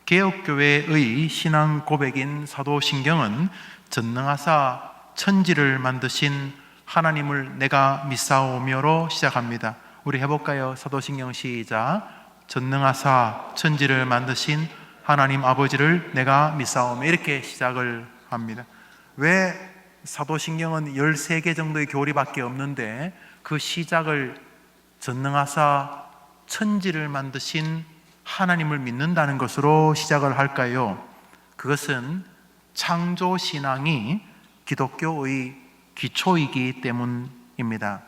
개혁교회의 신앙 고백인 사도신경은 전능하사 천지를 만드신 하나님을 내가 믿사오며로 시작합니다. 우리 해볼까요? 사도신경 시작. 전능하사 천지를 만드신 하나님 아버지를 내가 믿사오며, 이렇게 시작을 합니다. 왜 사도신경은 13개 정도의 교리밖에 없는데 그 시작을 전능하사 천지를 만드신 하나님을 믿는다는 것으로 시작을 할까요? 그것은 창조신앙이 기독교의 기초이기 때문입니다.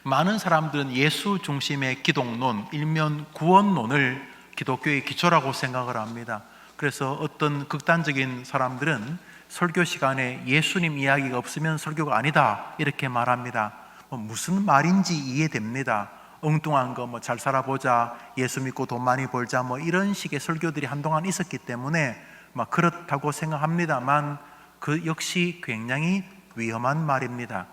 많은 사람들은 예수 중심의 기독론, 일면 구원론을 기독교의 기초라고 생각을 합니다. 그래서 어떤 극단적인 사람들은 설교 시간에 예수님 이야기가 없으면 설교가 아니다, 이렇게 말합니다. 무슨 말인지 이해됩니다. 엉뚱한 거, 잘 살아보자, 예수 믿고 돈 많이 벌자, 이런 식의 설교들이 한동안 있었기 때문에 그렇다고 생각합니다만, 그 역시 굉장히 위험한 말입니다.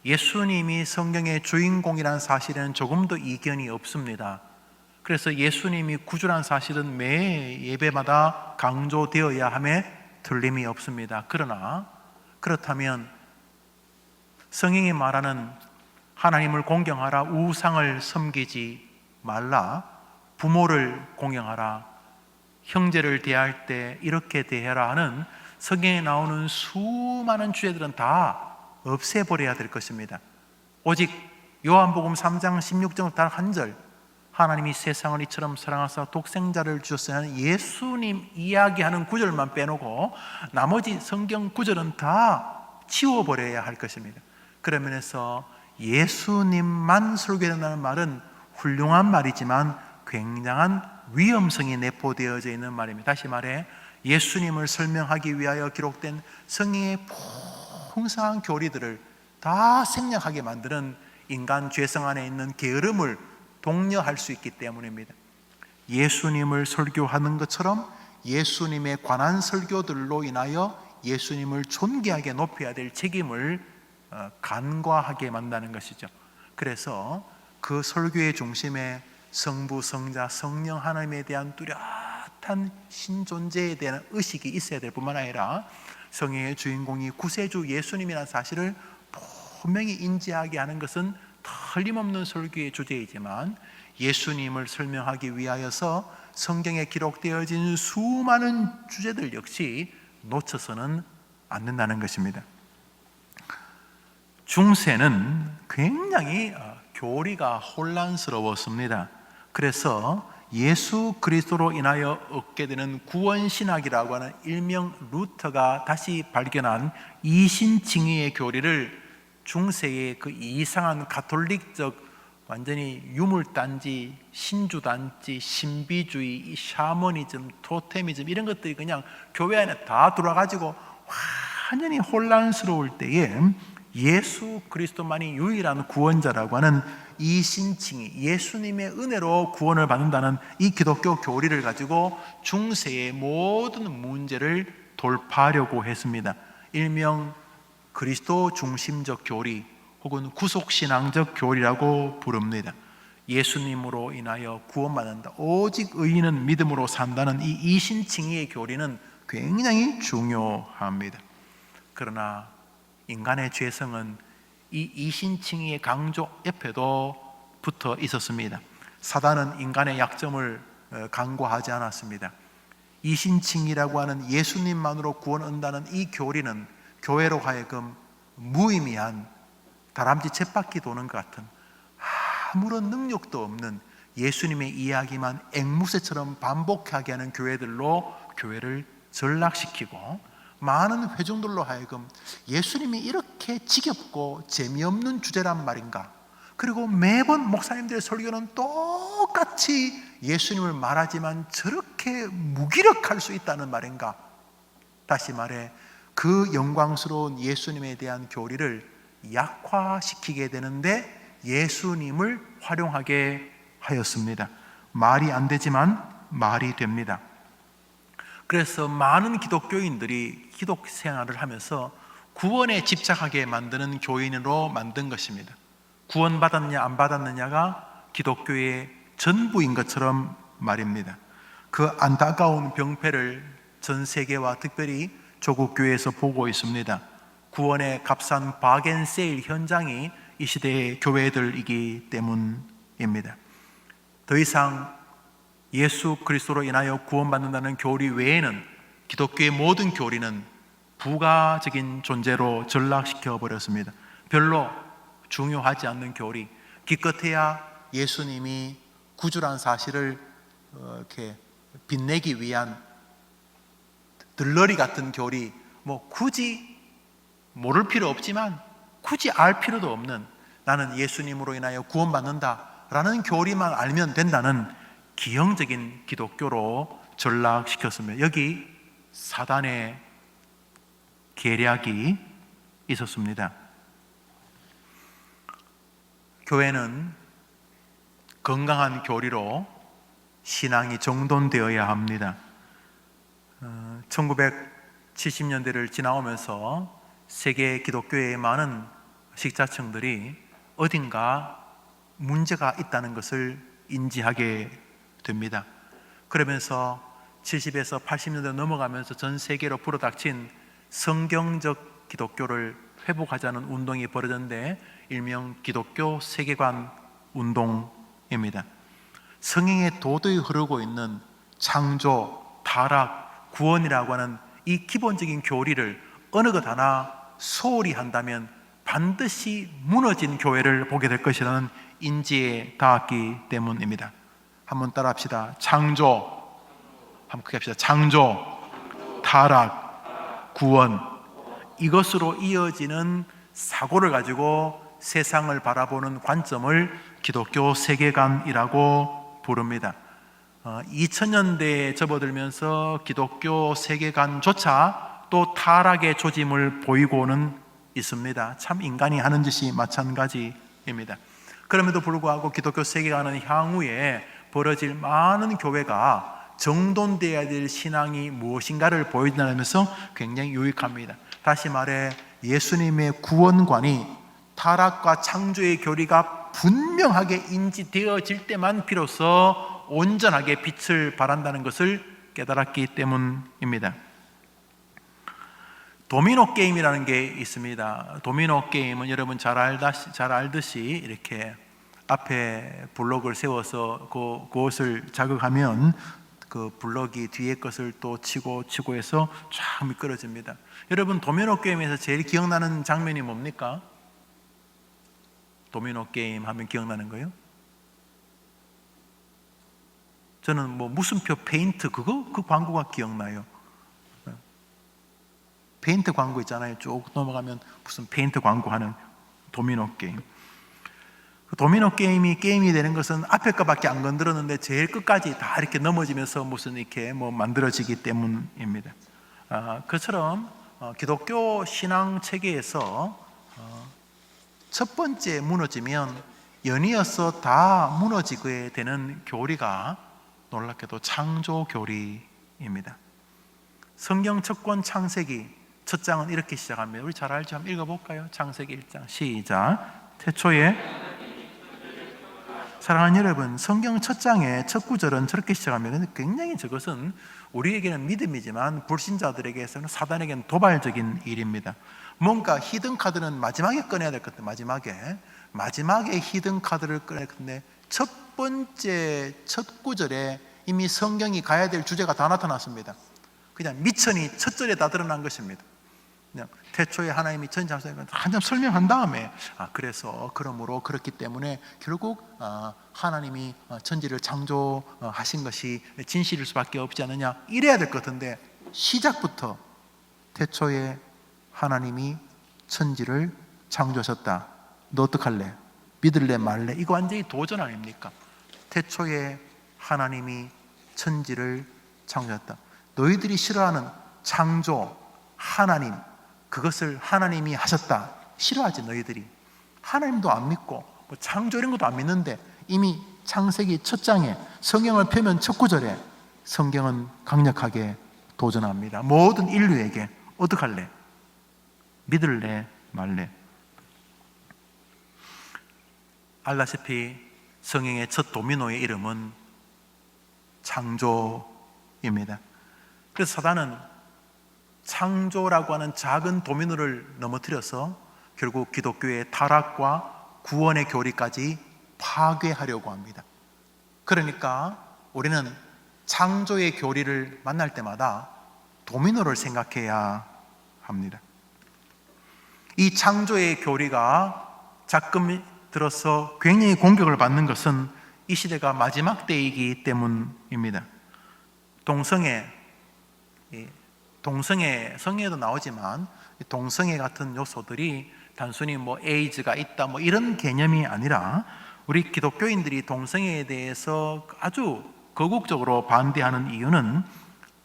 예수님이 성경의 주인공이라는 사실에는 조금 더 이견이 없습니다. 그래서 예수님이 구주란 사실은 매 예배마다 강조되어야 함에 틀림이 없습니다. 그러나 그렇다면 성경이 말하는 하나님을 공경하라, 우상을 섬기지 말라, 부모를 공경하라, 형제를 대할 때 이렇게 대해라 하는 성경에 나오는 수많은 주제들은 다 없애버려야 될 것입니다. 오직 요한복음 3장 16절 단 한 절, 하나님이 세상을 이처럼 사랑하사 독생자를 주셨으니 하는 예수님 이야기하는 구절만 빼놓고 나머지 성경 구절은 다 치워버려야 할 것입니다. 그런 면에서 예수님만 설교된다는 말은 훌륭한 말이지만 굉장한 위험성이 내포되어져 있는 말입니다. 다시 말해, 예수님을 설명하기 위하여 기록된 성경의 풍성한 교리들을 다 생략하게 만드는 인간 죄성 안에 있는 게으름을 독려할 수 있기 때문입니다. 예수님을 설교하는 것처럼 예수님에 관한 설교들로 인하여 예수님을 존귀하게 높여야 될 책임을 간과하게 만드는 것이죠. 그래서 그 설교의 중심에 성부, 성자, 성령 하나님에 대한 뚜렷한 신존재에 대한 의식이 있어야 될 뿐만 아니라 성경의 주인공이 구세주 예수님이라는 사실을 분명히 인지하게 하는 것은 틀림없는 설교의 주제이지만, 예수님을 설명하기 위하여서 성경에 기록되어진 수많은 주제들 역시 놓쳐서는 안 된다는 것입니다. 중세는 굉장히 교리가 혼란스러웠습니다. 그래서 예수 그리스도로 인하여 얻게 되는 구원신학이라고 하는 일명 루터가 다시 발견한 이신칭의의 교리를 중세의 그 이상한 가톨릭적 완전히 유물단지, 신주단지, 신비주의, 샤머니즘, 토테미즘 이런 것들이 그냥 교회 안에 다 들어와가지고 완전히 혼란스러울 때에 예수 그리스도만이 유일한 구원자라고 하는 이신칭의, 예수님의 은혜로 구원을 받는다는 이 기독교 교리를 가지고 중세의 모든 문제를 돌파하려고 했습니다. 일명 그리스도 중심적 교리 혹은 구속신앙적 교리라고 부릅니다. 예수님으로 인하여 구원받는다, 오직 의인은 믿음으로 산다는 이 이신칭의의 교리는 굉장히 중요합니다. 그러나 인간의 죄성은 이 이신칭의의 강조 옆에도 붙어 있었습니다. 사단은 인간의 약점을 간과하지 않았습니다. 이신칭의라고 하는 예수님만으로 구원 얻는다는 이 교리는 교회로 하여금 무의미한 다람쥐 쳇바퀴 도는 것 같은 아무런 능력도 없는 예수님의 이야기만 앵무새처럼 반복하게 하는 교회들로 교회를 전락시키고, 많은 회중들로 하여금 예수님이 이렇게 지겹고 재미없는 주제란 말인가, 그리고 매번 목사님들의 설교는 똑같이 예수님을 말하지만 저렇게 무기력할 수 있다는 말인가. 다시 말해, 그 영광스러운 예수님에 대한 교리를 약화시키게 되는데 예수님을 활용하게 하였습니다. 말이 안 되지만 말이 됩니다. 그래서 많은 기독교인들이 기독 생활을 하면서 구원에 집착하게 만드는 교인으로 만든 것입니다. 구원받았느냐 안 받았느냐가 기독교의 전부인 것처럼 말입니다. 그 안타까운 병폐를 전 세계와 특별히 조국 교회에서 보고 있습니다. 구원의 값싼 바겐세일 현장이 이 시대의 교회들이기 때문입니다. 더 이상 예수 그리스도로 인하여 구원받는다는 교리 외에는 기독교의 모든 교리는 부가적인 존재로 전락시켜 버렸습니다. 별로 중요하지 않는 교리, 기껏해야 예수님이 구주란 사실을 이렇게 빛내기 위한 들러리 같은 교리, 굳이 모를 필요 없지만 굳이 알 필요도 없는, 나는 예수님으로 인하여 구원받는다라는 교리만 알면 된다는 기형적인 기독교로 전락시켰습니다. 여기 사단의 계략이 있었습니다. 교회는 건강한 교리로 신앙이 정돈되어야 합니다. 1970년대를 지나오면서 세계 기독교의 많은 식자층들이 어딘가 문제가 있다는 것을 인지하게 됩니다. 그러면서 70에서 80년대 넘어가면서 전 세계로 불어닥친 성경적 기독교를 회복하자는 운동이 벌어졌는데, 일명 기독교 세계관 운동입니다. 성경에 도저히 흐르고 있는 창조, 타락, 구원이라고 하는 이 기본적인 교리를 어느 것 하나 소홀히 한다면 반드시 무너진 교회를 보게 될 것이라는 인지에 닿았기 때문입니다. 한번 따라 합시다. 창조, 한번 크게 합시다. 창조, 타락, 구원, 이것으로 이어지는 사고를 가지고 세상을 바라보는 관점을 기독교 세계관이라고 부릅니다. 2000년대에 접어들면서 기독교 세계관조차 또 타락의 조짐을 보이고는 있습니다. 참 인간이 하는 짓이 마찬가지입니다. 그럼에도 불구하고 기독교 세계관은 향후에 벌어질 많은 교회가 정돈되어야 될 신앙이 무엇인가를 보여준다면서 굉장히 유익합니다. 다시 말해 예수님의 구원관이 타락과 창조의 교리가 분명하게 인지되어질 때만 비로소 온전하게 빛을 발한다는 것을 깨달았기 때문입니다. 도미노 게임이라는 게 있습니다. 도미노 게임은 여러분 잘 알듯이 이렇게 앞에 블록을 세워서 그것을 자극하면 그 블록이 뒤에 것을 또 치고 해서 쫙 미끄러집니다. 여러분 도미노 게임에서 제일 기억나는 장면이 뭡니까? 도미노 게임 하면 기억나는 거예요? 저는 무슨표 페인트 그 광고가 기억나요. 페인트 광고 있잖아요. 쭉 넘어가면 무슨 페인트 광고 하는 도미노 게임. 도미노 게임이 되는 것은 앞에 거밖에 안 건드렸는데 제일 끝까지 다 이렇게 넘어지면서 무슨 이렇게 만들어지기 때문입니다. 그처럼 기독교 신앙 체계에서 첫 번째 무너지면 연이어서 다 무너지게 되는 교리가 놀랍게도 창조 교리입니다. 성경 첫 권 창세기 첫 장은 이렇게 시작합니다. 우리 잘 알죠? 한번 읽어볼까요? 창세기 1장 시작. 태초에, 사랑하는 여러분, 성경 첫 장의 첫 구절은 저렇게 시작합니다. 근데 굉장히 저것은 우리에게는 믿음이지만 불신자들에게는 사단에게는 도발적인 일입니다. 뭔가 히든 카드는 마지막에 꺼내야 될 것 같아요. 마지막에 히든 카드를 꺼내야 될 건데 첫 번째 첫 구절에 이미 성경이 가야 될 주제가 다 나타났습니다. 그냥 미천이 첫 절에 다 드러난 것입니다. 그냥 태초에 하나님이 천지창조를 한참 설명한 다음에 그러므로 그렇기 때문에 결국 하나님이 천지를 창조하신 것이 진실일 수밖에 없지 않느냐 이래야 될 것 같은데 시작부터 태초에 하나님이 천지를 창조하셨다. 너 어떡할래? 믿을래 말래? 이거 완전히 도전 아닙니까? 태초에 하나님이 천지를 창조했다. 너희들이 싫어하는 창조, 하나님, 그것을 하나님이 하셨다. 싫어하지 너희들이. 하나님도 안 믿고 창조 이런 것도 안 믿는데 이미 창세기 첫 장에 성경을 펴면 첫 구절에 성경은 강력하게 도전합니다. 모든 인류에게 어떡할래? 믿을래 말래? 알다시피 성경의 첫 도미노의 이름은 창조 때문입니다. 그래서 사단은 창조라고 하는 작은 도미노를 넘어뜨려서 결국 기독교의 타락과 구원의 교리까지 파괴하려고 합니다. 그러니까 우리는 창조의 교리를 만날 때마다 도미노를 생각해야 합니다. 이 창조의 교리가 자금 들어서 굉장히 공격을 받는 것은 이 시대가 마지막 때이기 때문입니다. 동성애, 성애도 나오지만 동성애 같은 요소들이 단순히 에이즈가 있다 이런 개념이 아니라 우리 기독교인들이 동성애에 대해서 아주 거국적으로 반대하는 이유는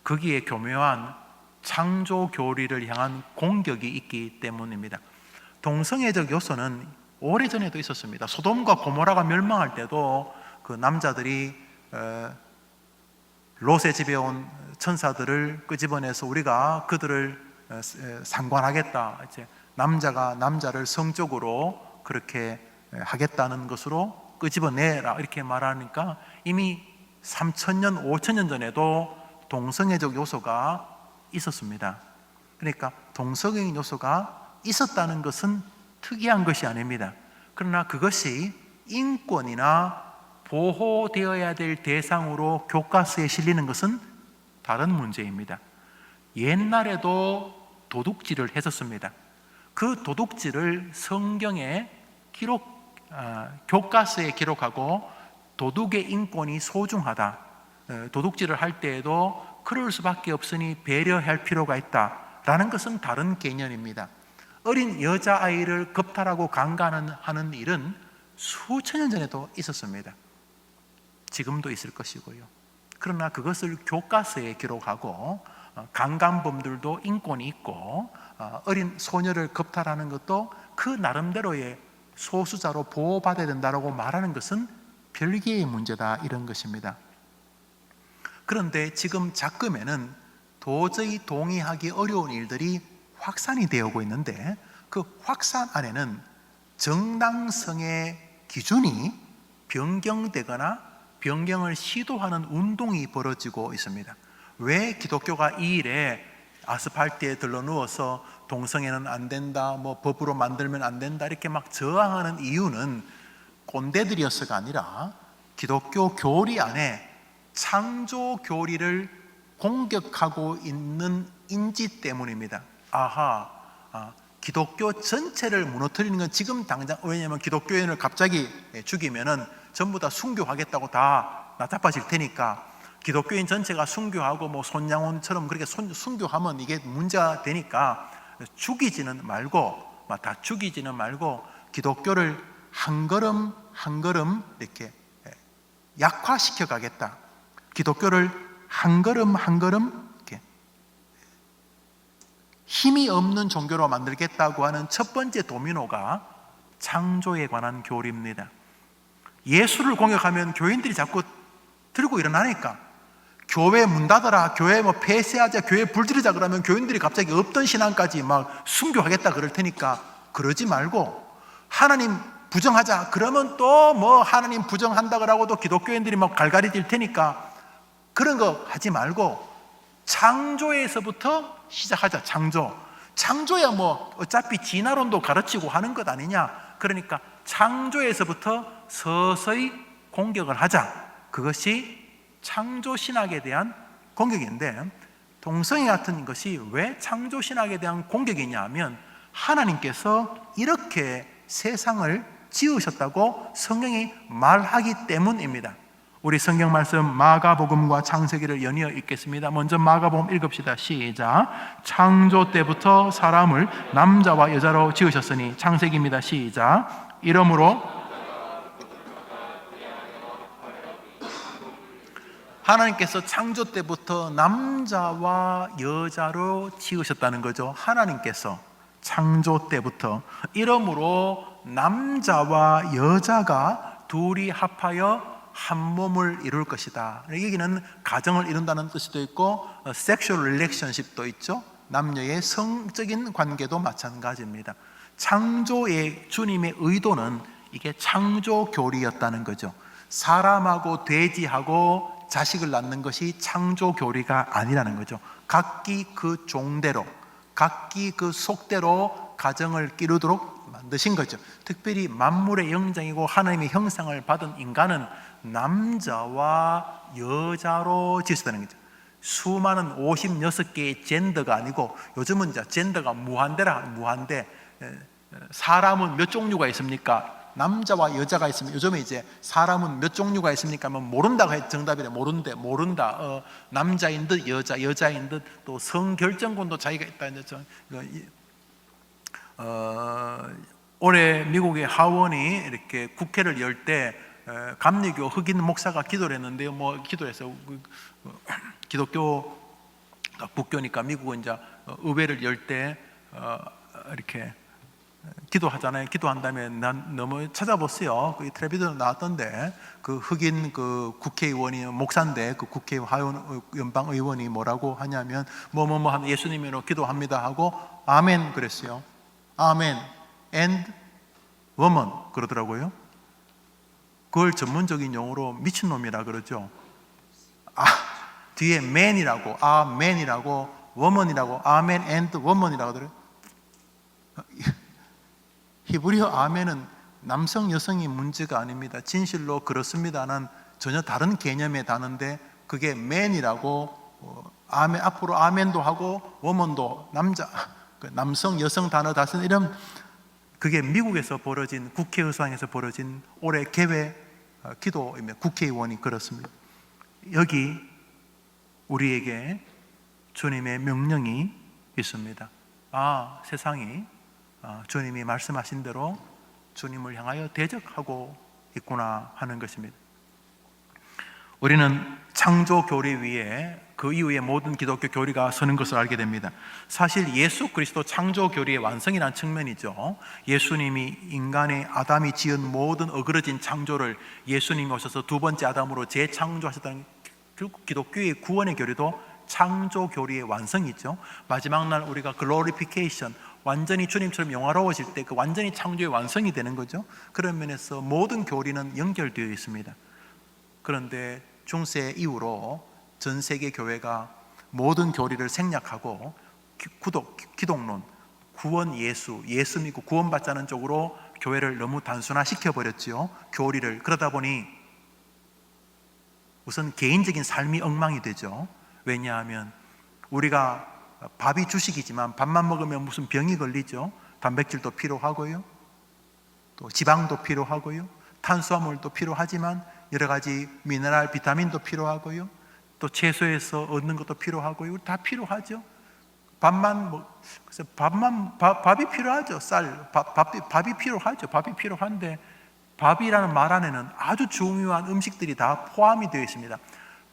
거기에 교묘한 창조 교리를 향한 공격이 있기 때문입니다. 동성애적 요소는 오래전에도 있었습니다. 소돔과 고모라가 멸망할 때도 그 남자들이 롯의 집에 온 천사들을 끄집어내서 우리가 그들을 상관하겠다, 이제 남자가 남자를 성적으로 그렇게 하겠다는 것으로 끄집어내라 이렇게 말하니까 이미 3,000년, 5,000년 전에도 동성애적 요소가 있었습니다. 그러니까 동성애 요소가 있었다는 것은 특이한 것이 아닙니다. 그러나 그것이 인권이나 보호되어야 될 대상으로 교과서에 실리는 것은 다른 문제입니다. 옛날에도 도둑질을 했었습니다. 그 도둑질을 성경에 교과서에 기록하고 도둑의 인권이 소중하다, 도둑질을 할 때에도 그럴 수밖에 없으니 배려할 필요가 있다라는 것은 다른 개념입니다. 어린 여자아이를 겁탈하고 강간하는 일은 수천 년 전에도 있었습니다. 지금도 있을 것이고요. 그러나 그것을 교과서에 기록하고 강간범들도 인권이 있고 어린 소녀를 겁탈하는 것도 그 나름대로의 소수자로 보호받아야 된다고 말하는 것은 별개의 문제다, 이런 것입니다. 그런데 지금 작금에는 도저히 동의하기 어려운 일들이 확산이 되어오고 있는데 그 확산 안에는 정당성의 기준이 변경되거나 변경을 시도하는 운동이 벌어지고 있습니다. 왜 기독교가 이 일에 아스팔트에 들러 누워서 동성애는 안 된다, 법으로 만들면 안 된다 이렇게 막 저항하는 이유는 꼰대들이어서가 아니라 기독교 교리 안에 창조 교리를 공격하고 있는 인지 때문입니다. 기독교 전체를 무너뜨리는 건 지금 당장, 왜냐하면 기독교인을 갑자기 죽이면은 전부 다 순교하겠다고 다 나타빠질 테니까 기독교인 전체가 순교하고 손양원처럼 그렇게 순교하면 이게 문제가 되니까 죽이지는 말고 기독교를 한 걸음 한 걸음 이렇게 약화시켜 가겠다. 기독교를 한 걸음 한 걸음 이렇게 힘이 없는 종교로 만들겠다고 하는 첫 번째 도미노가 창조에 관한 교리입니다. 예수를 공격하면 교인들이 자꾸 들고 일어나니까 교회 문 닫아라, 교회 폐쇄하자, 교회 불지르자 그러면 교인들이 갑자기 없던 신앙까지 막 순교하겠다 그럴 테니까 그러지 말고 하나님 부정하자 그러면 또 하나님 부정한다 그러고도 기독교인들이 막 갈갈이 뛸 테니까 그런 거 하지 말고 창조에서부터 시작하자. 창조야 어차피 진화론도 가르치고 하는 것 아니냐. 그러니까 창조에서부터 서서히 공격을 하자. 그것이 창조 신학에 대한 공격인데 동성애 같은 것이 왜 창조 신학에 대한 공격이냐 하면 하나님께서 이렇게 세상을 지으셨다고 성경이 말하기 때문입니다. 우리 성경 말씀 마가복음과 창세기를 연이어 읽겠습니다. 먼저 마가복음 읽읍시다. 시작. 창조 때부터 사람을 남자와 여자로 지으셨으니. 창세기입니다. 시작. 이러므로 하나님께서 창조 때부터 남자와 여자로 지으셨다는 거죠. 하나님께서 창조 때부터. 이러므로 남자와 여자가 둘이 합하여 한 몸을 이룰 것이다. 여기는 가정을 이룬다는 뜻도 있고 섹슈얼 릴레이션십도 있죠. 남녀의 성적인 관계도 마찬가지입니다. 창조의 주님의 의도는 이게 창조 교리였다는 거죠. 사람하고 돼지하고 자식을 낳는 것이 창조교리가 아니라는 거죠. 각기 그 종대로, 각기 그 속대로 가정을 기르도록 만드신 거죠. 특별히 만물의 영장이고 하나님의 형상을 받은 인간은 남자와 여자로 지었다는 거죠. 수많은 56개의 젠더가 아니고, 요즘은 이제 젠더가 무한대. 사람은 몇 종류가 있습니까? 남자와 여자가 있으면, 요즘에 이제 사람은 몇 종류가 있습니까? 하면 모른다고 해 정답이래. 모른다. 남자인 듯 여자인 듯, 또 성결정권도 자기가 있다. 올해 미국의 하원이 이렇게 국회를 열 때 감리교 흑인 목사가 기도를 했는데요. 기도해서 기독교 국교니까 미국은 이제 의회를 열 때 이렇게 기도하잖아요. 기도한 다음에 난 너무 찾아봤어요. 그 텔레비전에 나왔던데, 그 흑인 그 국회의원이 목사인데, 그 국회의원 연방 의원이 뭐라고 하냐면 하면 예수님으로 기도합니다 하고 아멘 그랬어요. 아멘 and woman 그러더라고요. 그걸 전문적인 용어로 미친놈이라 그러죠. 뒤에 man이라고, 아멘이라고, woman이라고, 아멘 and woman이라고 하더라고요. 히브리어 아멘은 남성 여성이 문제가 아닙니다. 진실로 그렇습니다는 전혀 다른 개념의 단어인데, 그게 man이라고, 아멘 앞으로 아멘도 하고 woman도 남성 여성 단어 다 쓰는 이런, 그게 미국에서 벌어진, 국회의사당에서 벌어진 올해 개회 기도입니다. 국회의원이 그렇습니다. 여기 우리에게 주님의 명령이 있습니다. 세상이 주님이 말씀하신 대로 주님을 향하여 대적하고 있구나 하는 것입니다. 우리는 창조 교리 위에 그 이후에 모든 기독교 교리가 서는 것을 알게 됩니다. 사실 예수 그리스도 창조 교리의 완성이라는 측면이죠. 예수님이 인간의 아담이 지은 모든 어그러진 창조를 예수님이 오셔서 두 번째 아담으로 재창조하셨다는, 결국 기독교의 구원의 교리도 창조 교리의 완성이죠. 마지막 날 우리가 글로리피케이션, 완전히 주님처럼 영화로워질 때 그 완전히 창조의 완성이 되는 거죠. 그런 면에서 모든 교리는 연결되어 있습니다. 그런데 중세 이후로 전 세계 교회가 모든 교리를 생략하고 기독론, 구원 예수 믿고 구원받자는 쪽으로 교회를 너무 단순화시켜 버렸지요. 교리를. 그러다 보니 우선 개인적인 삶이 엉망이 되죠. 왜냐하면 우리가 밥이 주식이지만 밥만 먹으면 무슨 병이 걸리죠. 단백질도 필요하고요, 또 지방도 필요하고요, 탄수화물도 필요하지만 여러 가지 미네랄, 비타민도 필요하고요, 또 채소에서 얻는 것도 필요하고요. 다 필요하죠. 밥이 필요하죠. 밥이 필요하죠. 밥이 필요한데 밥이라는 말 안에는 아주 중요한 음식들이 다 포함이 되어 있습니다.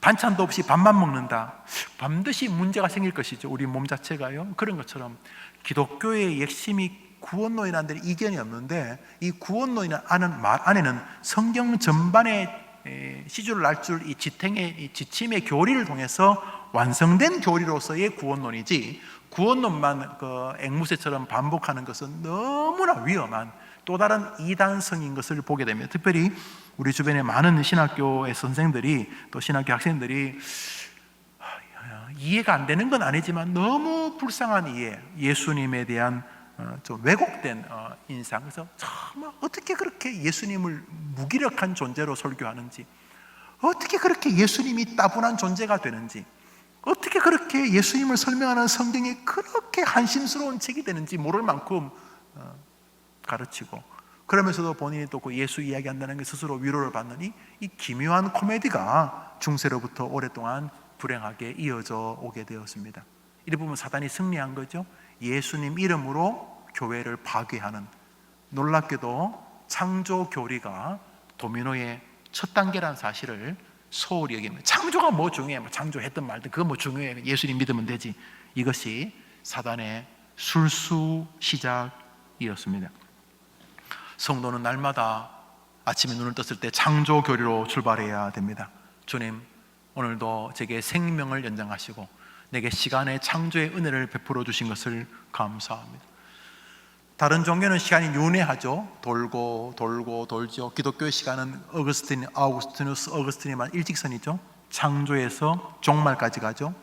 반찬도 없이 밥만 먹는다, 반드시 문제가 생길 것이죠. 우리 몸 자체가요. 그런 것처럼 기독교의 핵심이 구원론이라는 데 이견이 없는데, 이 구원론이라는 말 안에는 성경 전반의 시주를 알줄 이 지침의 교리를 통해서 완성된 교리로서의 구원론이지, 구원론만 그 앵무새처럼 반복하는 것은 너무나 위험한 또 다른 이단성인 것을 보게 됩니다. 특별히 우리 주변에 많은 신학교의 선생들이, 또 신학교 학생들이 이해가 안 되는 건 아니지만 너무 불쌍한 이해, 예수님에 대한 좀 왜곡된 인상. 그래서 정말 어떻게 그렇게 예수님을 무기력한 존재로 설교하는지, 어떻게 그렇게 예수님이 따분한 존재가 되는지, 어떻게 그렇게 예수님을 설명하는 성경이 그렇게 한심스러운 책이 되는지 모를 만큼 가르치고, 그러면서도 본인이 또 그 예수 이야기한다는 게 스스로 위로를 받는 이 기묘한 코미디가 중세로부터 오랫동안 불행하게 이어져 오게 되었습니다. 이를 보면 사단이 승리한 거죠. 예수님 이름으로 교회를 파괴하는, 놀랍게도 창조 교리가 도미노의 첫 단계라는 사실을 소홀히 여깁니다. 창조가 뭐 중요해? 창조했든 말든 그거 뭐 중요해? 예수님 믿으면 되지. 이것이 사단의 술수 시작이었습니다. 성도는 날마다 아침에 눈을 떴을 때 창조 교리로 출발해야 됩니다. 주님, 오늘도 제게 생명을 연장하시고 내게 시간의 창조의 은혜를 베풀어 주신 것을 감사합니다. 다른 종교는 시간이 윤회하죠. 돌죠. 기독교의 시간은 어거스티누스 어거스틴이만 일직선이죠. 창조에서 종말까지 가죠.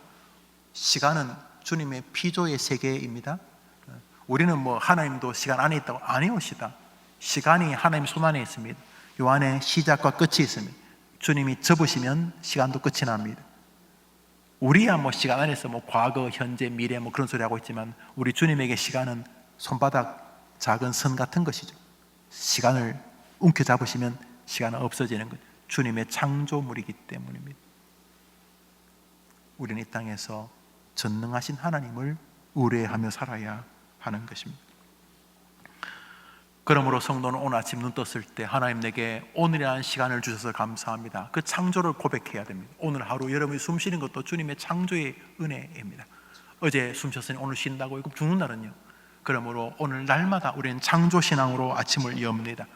시간은 주님의 피조의 세계입니다. 우리는 뭐 하나님도 시간 안에 있다고 아니오시다. 시간이 하나님 손 안에 있습니다. 요 안에 시작과 끝이 있습니다. 주님이 접으시면 시간도 끝이 납니다. 우리야 뭐 시간 안에서 뭐 과거, 현재, 미래 뭐 그런 소리 하고 있지만 우리 주님에게 시간은 손바닥 작은 선 같은 것이죠. 시간을 움켜잡으시면 시간은 없어지는 것. 주님의 창조물이기 때문입니다. 우리는 이 땅에서 전능하신 하나님을 의뢰하며 살아야 하는 것입니다. 그러므로 성도는 오늘 아침 눈 떴을 때 하나님 내게 오늘이라는 시간을 주셔서 감사합니다. 그 창조를 고백해야 됩니다. 오늘 하루 여러분이 숨 쉬는 것도 주님의 창조의 은혜입니다. 어제 숨 쉬었으니 오늘 쉰다고 이거 죽는 날은요. 그러므로 오늘 날마다 우리는 창조신앙으로 아침을 엽니다.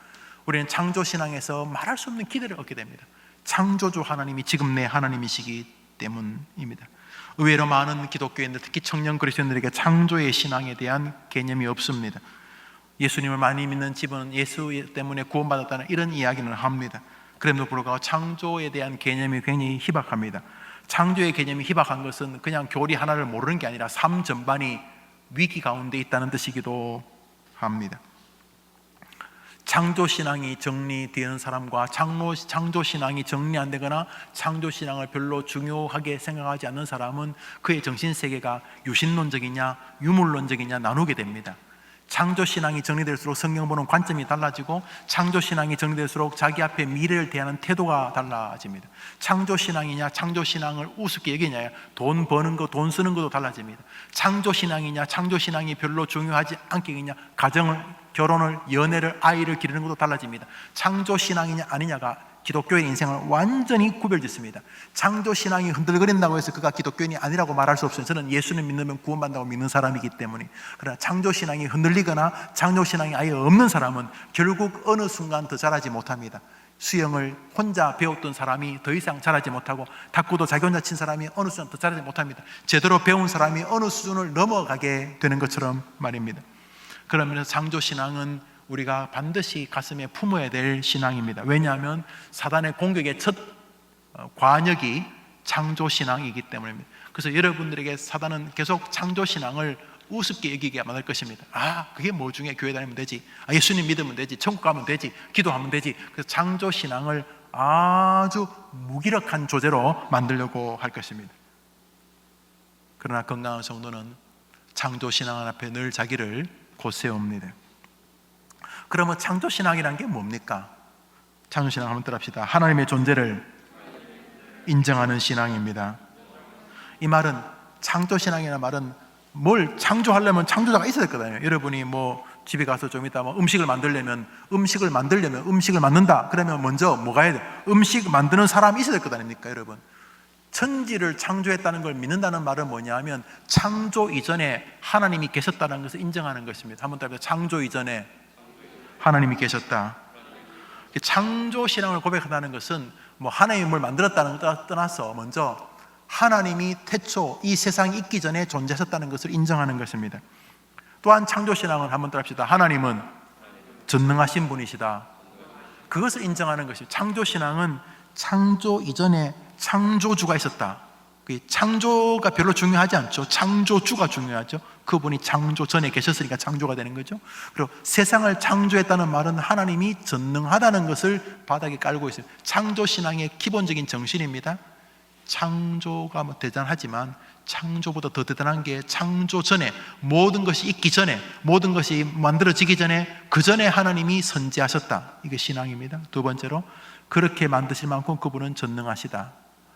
우리는 창조신앙에서 말할 수 없는 기대를 얻게 됩니다. 창조주 하나님이 지금 내 하나님이시기 때문입니다. 의외로 많은 기독교인들, 특히 청년 그리스도인들에게 창조의 신앙에 대한 개념이 없습니다. 예수님을 많이 믿는 집은 예수 때문에 구원받았다는 이런 이야기는 합니다. 그럼에도 불구하고 창조에 대한 개념이 굉장히 희박합니다. 창조의 개념이 희박한 것은 그냥 교리 하나를 모르는 게 아니라 삶 전반이 위기 가운데 있다는 뜻이기도 합니다. 창조신앙이 정리되는 사람과 창조신앙이 정리 안 되거나 창조신앙을 별로 중요하게 생각하지 않는 사람은 그의 정신세계가 유신론적이냐 유물론적이냐 나누게 됩니다. 창조신앙이 정리될수록 성경 보는 관점이 달라지고 창조신앙이 정리될수록 자기 앞에 미래를 대하는 태도가 달라집니다. 창조신앙이냐 창조신앙을 우습게 여기냐, 돈 버는 거 돈 쓰는 것도 달라집니다. 창조신앙이냐 창조신앙이 별로 중요하지 않게 여기냐, 가정을 결혼을 연애를 아이를 기르는 것도 달라집니다. 창조신앙이냐 아니냐가 기독교의 인생을 완전히 구별짓습니다. 창조신앙이 흔들거린다고 해서 그가 기독교인이 아니라고 말할 수 없어요. 저는 예수님 믿으면 구원받는다고 믿는 사람이기 때문에. 그러나 창조신앙이 흔들리거나 창조신앙이 아예 없는 사람은 결국 어느 순간 더 자라지 못합니다. 수영을 혼자 배웠던 사람이 더 이상 자라지 못하고, 탁구도 자기 혼자 친 사람이 어느 순간 더 자라지 못합니다. 제대로 배운 사람이 어느 수준을 넘어가게 되는 것처럼 말입니다. 그러면서 창조신앙은 우리가 반드시 가슴에 품어야 될 신앙입니다. 왜냐하면 사단의 공격의 첫 관역이 창조신앙이기 때문입니다. 그래서 여러분들에게 사단은 계속 창조신앙을 우습게 여기게 만들 것입니다. 그게 뭐 중에 교회 다니면 되지, 예수님 믿으면 되지, 천국 가면 되지, 기도하면 되지. 그래서 창조신앙을 아주 무기력한 조제로 만들려고 할 것입니다. 그러나 건강한 성도는 창조신앙 앞에 늘 자기를 곧세웁니다. 그러면 창조신앙이란 게 뭡니까? 창조신앙 한번 따라합시다. 하나님의 존재를 인정하는 신앙입니다. 이 말은, 창조신앙이라는 말은 뭘 창조하려면 창조자가 있어야 될 거잖아요. 여러분이 뭐 집에 가서 좀 이따 뭐 음식을 만들려면 음식을 만든다. 그러면 먼저 뭐가 해야 돼? 음식 만드는 사람이 있어야 될 거 아닙니까, 여러분? 천지를 창조했다는 걸 믿는다는 말은 뭐냐 하면 창조 이전에 하나님이 계셨다는 것을 인정하는 것입니다. 한번 따라해보세요. 창조 이전에 하나님이 계셨다. 창조신앙을 고백한다는 것은 뭐 하나님이 뭘 만들었다는 것을 떠나서 먼저 하나님이 태초 이 세상이 있기 전에 존재하셨다는 것을 인정하는 것입니다. 또한 창조신앙은 한번 따라합시다. 하나님은 전능하신 분이시다. 그것을 인정하는 것입니다. 창조신앙은 창조 이전에 창조주가 있었다. 창조가 별로 중요하지 않죠. 창조주가 중요하죠. 그분이 창조 전에 계셨으니까 창조가 되는 거죠. 그리고 세상을 창조했다는 말은 하나님이 전능하다는 것을 바닥에 깔고 있어요. 창조신앙의 기본적인 정신입니다. 창조가 뭐 대단하지만 창조보다 더 대단한 게 창조 전에, 모든 것이 있기 전에, 모든 것이 만들어지기 전에, 그 전에 하나님이 선지하셨다. 이게 신앙입니다. 두 번째로, 그렇게 만드실 만큼 그분은 전능하시다.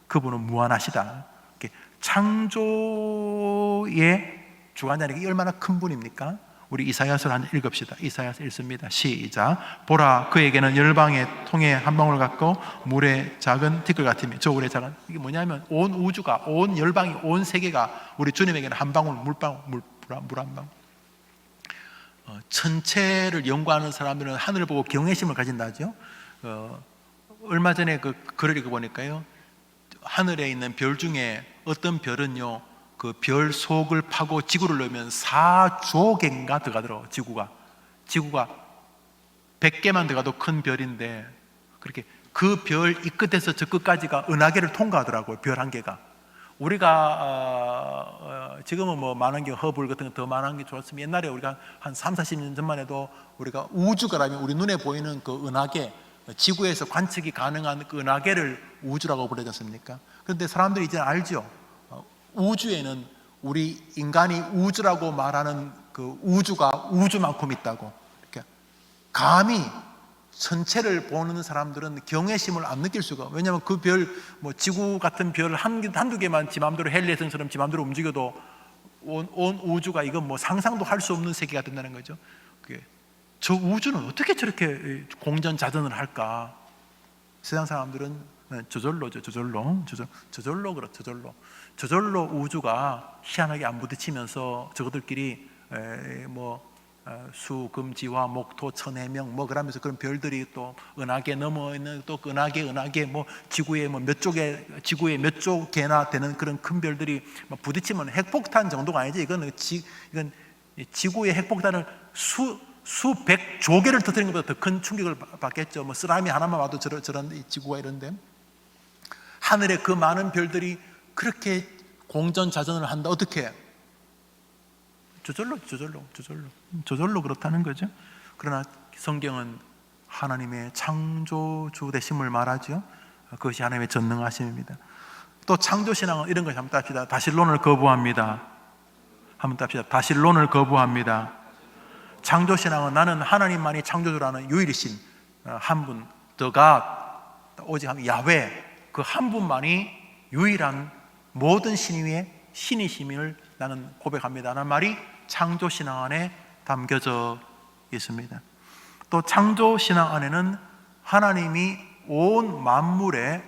그분은 무한하시다. 창조의 주관자는 게 얼마나 큰 분입니까? 우리 이사야서를 한번 읽읍시다. 이사야서 읽습니다. 시작. 보라, 그에게는 열방의 통에 한 방울 같고 물의 작은 티끌 같으며, 저울의 작은, 이게 뭐냐면 온 우주가, 온 열방이, 온 세계가 우리 주님에게는 한 방울, 물 한 방울. 천체를 연구하는 사람들은 하늘을 보고 경외심을 가진다 하죠. 얼마 전에 그 글을 읽어보니까요, 하늘에 있는 별 중에 어떤 별은요, 그 별 속을 파고 지구를 넣으면 4조 개인가 들어가더라고요. 지구가 100개만 들어가도 큰 별인데, 그렇게 그 별 이 끝에서 저 끝까지가 은하계를 통과하더라고요. 별 한 개가. 우리가 지금은 뭐 많은 게 허블 같은 거 더 많은 게 좋았으면 옛날에 우리가 한 3, 40년 전만 해도 우리가 우주가라면 우리 눈에 보이는 그 은하계, 지구에서 관측이 가능한 그 은하계를 우주라고 부르지 않습니까? 그런데 사람들이 이제 알죠. 우주에는 우리 인간이 우주라고 말하는 그 우주가 우주만큼 있다고. 이렇게 감히 전체를 보는 사람들은 경외심을 안 느낄 수가. 왜냐하면 그 별, 뭐 지구 같은 별 한두 개만 지 마음대로 헬리에성처럼 지 마음대로 움직여도 온 우주가 이건 뭐 상상도 할 수 없는 세계가 된다는 거죠. 저 우주는 어떻게 저렇게 공전자전을 할까? 세상 사람들은 저절로죠. 저절로 우주가 희한하게 안 부딪히면서 저것들끼리 수, 금, 지화, 목, 토, 천, 해명 뭐 그러면서 그런 별들이 또 은하계 넘어 있는 또 은하계 뭐 지구의 뭐 몇 쪽에 지구의 몇 쪽개나 되는 그런 큰 별들이 부딪히면 핵폭탄 정도가 아니지. 이건 지구의 핵폭탄을 수백 조개를 터뜨리는 것보다 더 큰 충격을 받겠죠. 뭐 쓰라미 하나만 와도 저런 지구가 이런데 하늘에 그 많은 별들이 그렇게 공전자전을 한다. 어떻게? 저절로 그렇다는 거죠. 그러나 성경은 하나님의 창조주 되심을 말하죠. 그것이 하나님의 전능하심입니다. 또 창조신앙은 이런 것이 한번 답시다. 다신론을 거부합니다. 한번 답시다. 다신론을 거부합니다. 창조신앙은 나는 하나님만이 창조주라는 유일이신 한 분, The God, 오직 야훼, 그 한 분만이 유일한 모든 신 위에 신이심을 나는 고백합니다 라는 말이 창조신앙 안에 담겨져 있습니다. 또 창조신앙 안에는 하나님이 온 만물의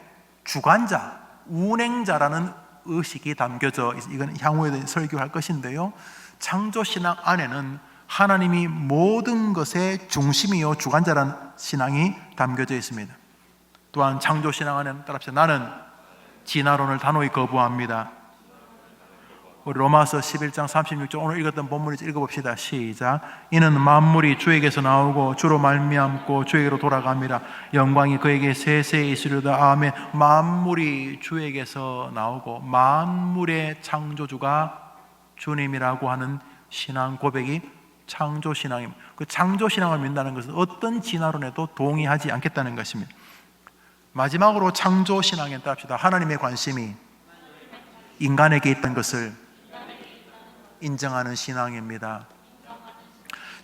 주관자, 운행자라는 의식이 담겨져 있습니다. 이건 향후에 설교할 것인데요, 창조신앙 안에는 하나님이 모든 것의 중심이요 주관자라는 신앙이 담겨져 있습니다. 또한 창조신앙 안에는 따라합시다. 나는 진화론을 단호히 거부합니다. 우리 로마서 11장 36절 오늘 읽었던 본문을 읽어봅시다. 시작. 이는 만물이 주에게서 나오고 주로 말미암고 주에게로 돌아갑니다. 영광이 그에게 세세히 있으리로다. 아멘. 만물이 주에게서 나오고 만물의 창조주가 주님이라고 하는 신앙 고백이 창조신앙입니다. 그 창조신앙을 믿는다는 것은 어떤 진화론에도 동의하지 않겠다는 것입니다. 마지막으로 창조신앙에 따릅시다. 하나님의 관심이 인간에게 있다는 것을 인정하는 신앙입니다.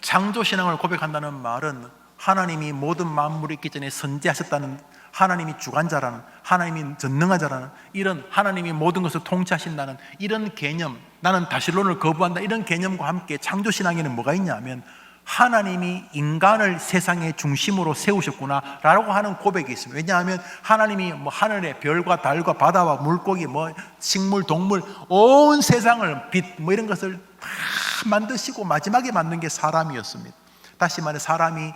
창조신앙을 고백한다는 말은 하나님이 모든 만물이 있기 전에 선지하셨다는, 하나님이 주관자라는, 하나님이 전능하자라는, 이런 하나님이 모든 것을 통치하신다는 이런 개념, 나는 다신론을 거부한다, 이런 개념과 함께 창조신앙에는 뭐가 있냐면 하나님이 인간을 세상의 중심으로 세우셨구나 라고 하는 고백이 있습니다. 왜냐하면 하나님이 뭐 하늘의 별과 달과 바다와 물고기, 뭐 식물, 동물, 온 세상을 빛 뭐 이런 것을 다 만드시고 마지막에 만든 게 사람이었습니다. 다시 말해 사람이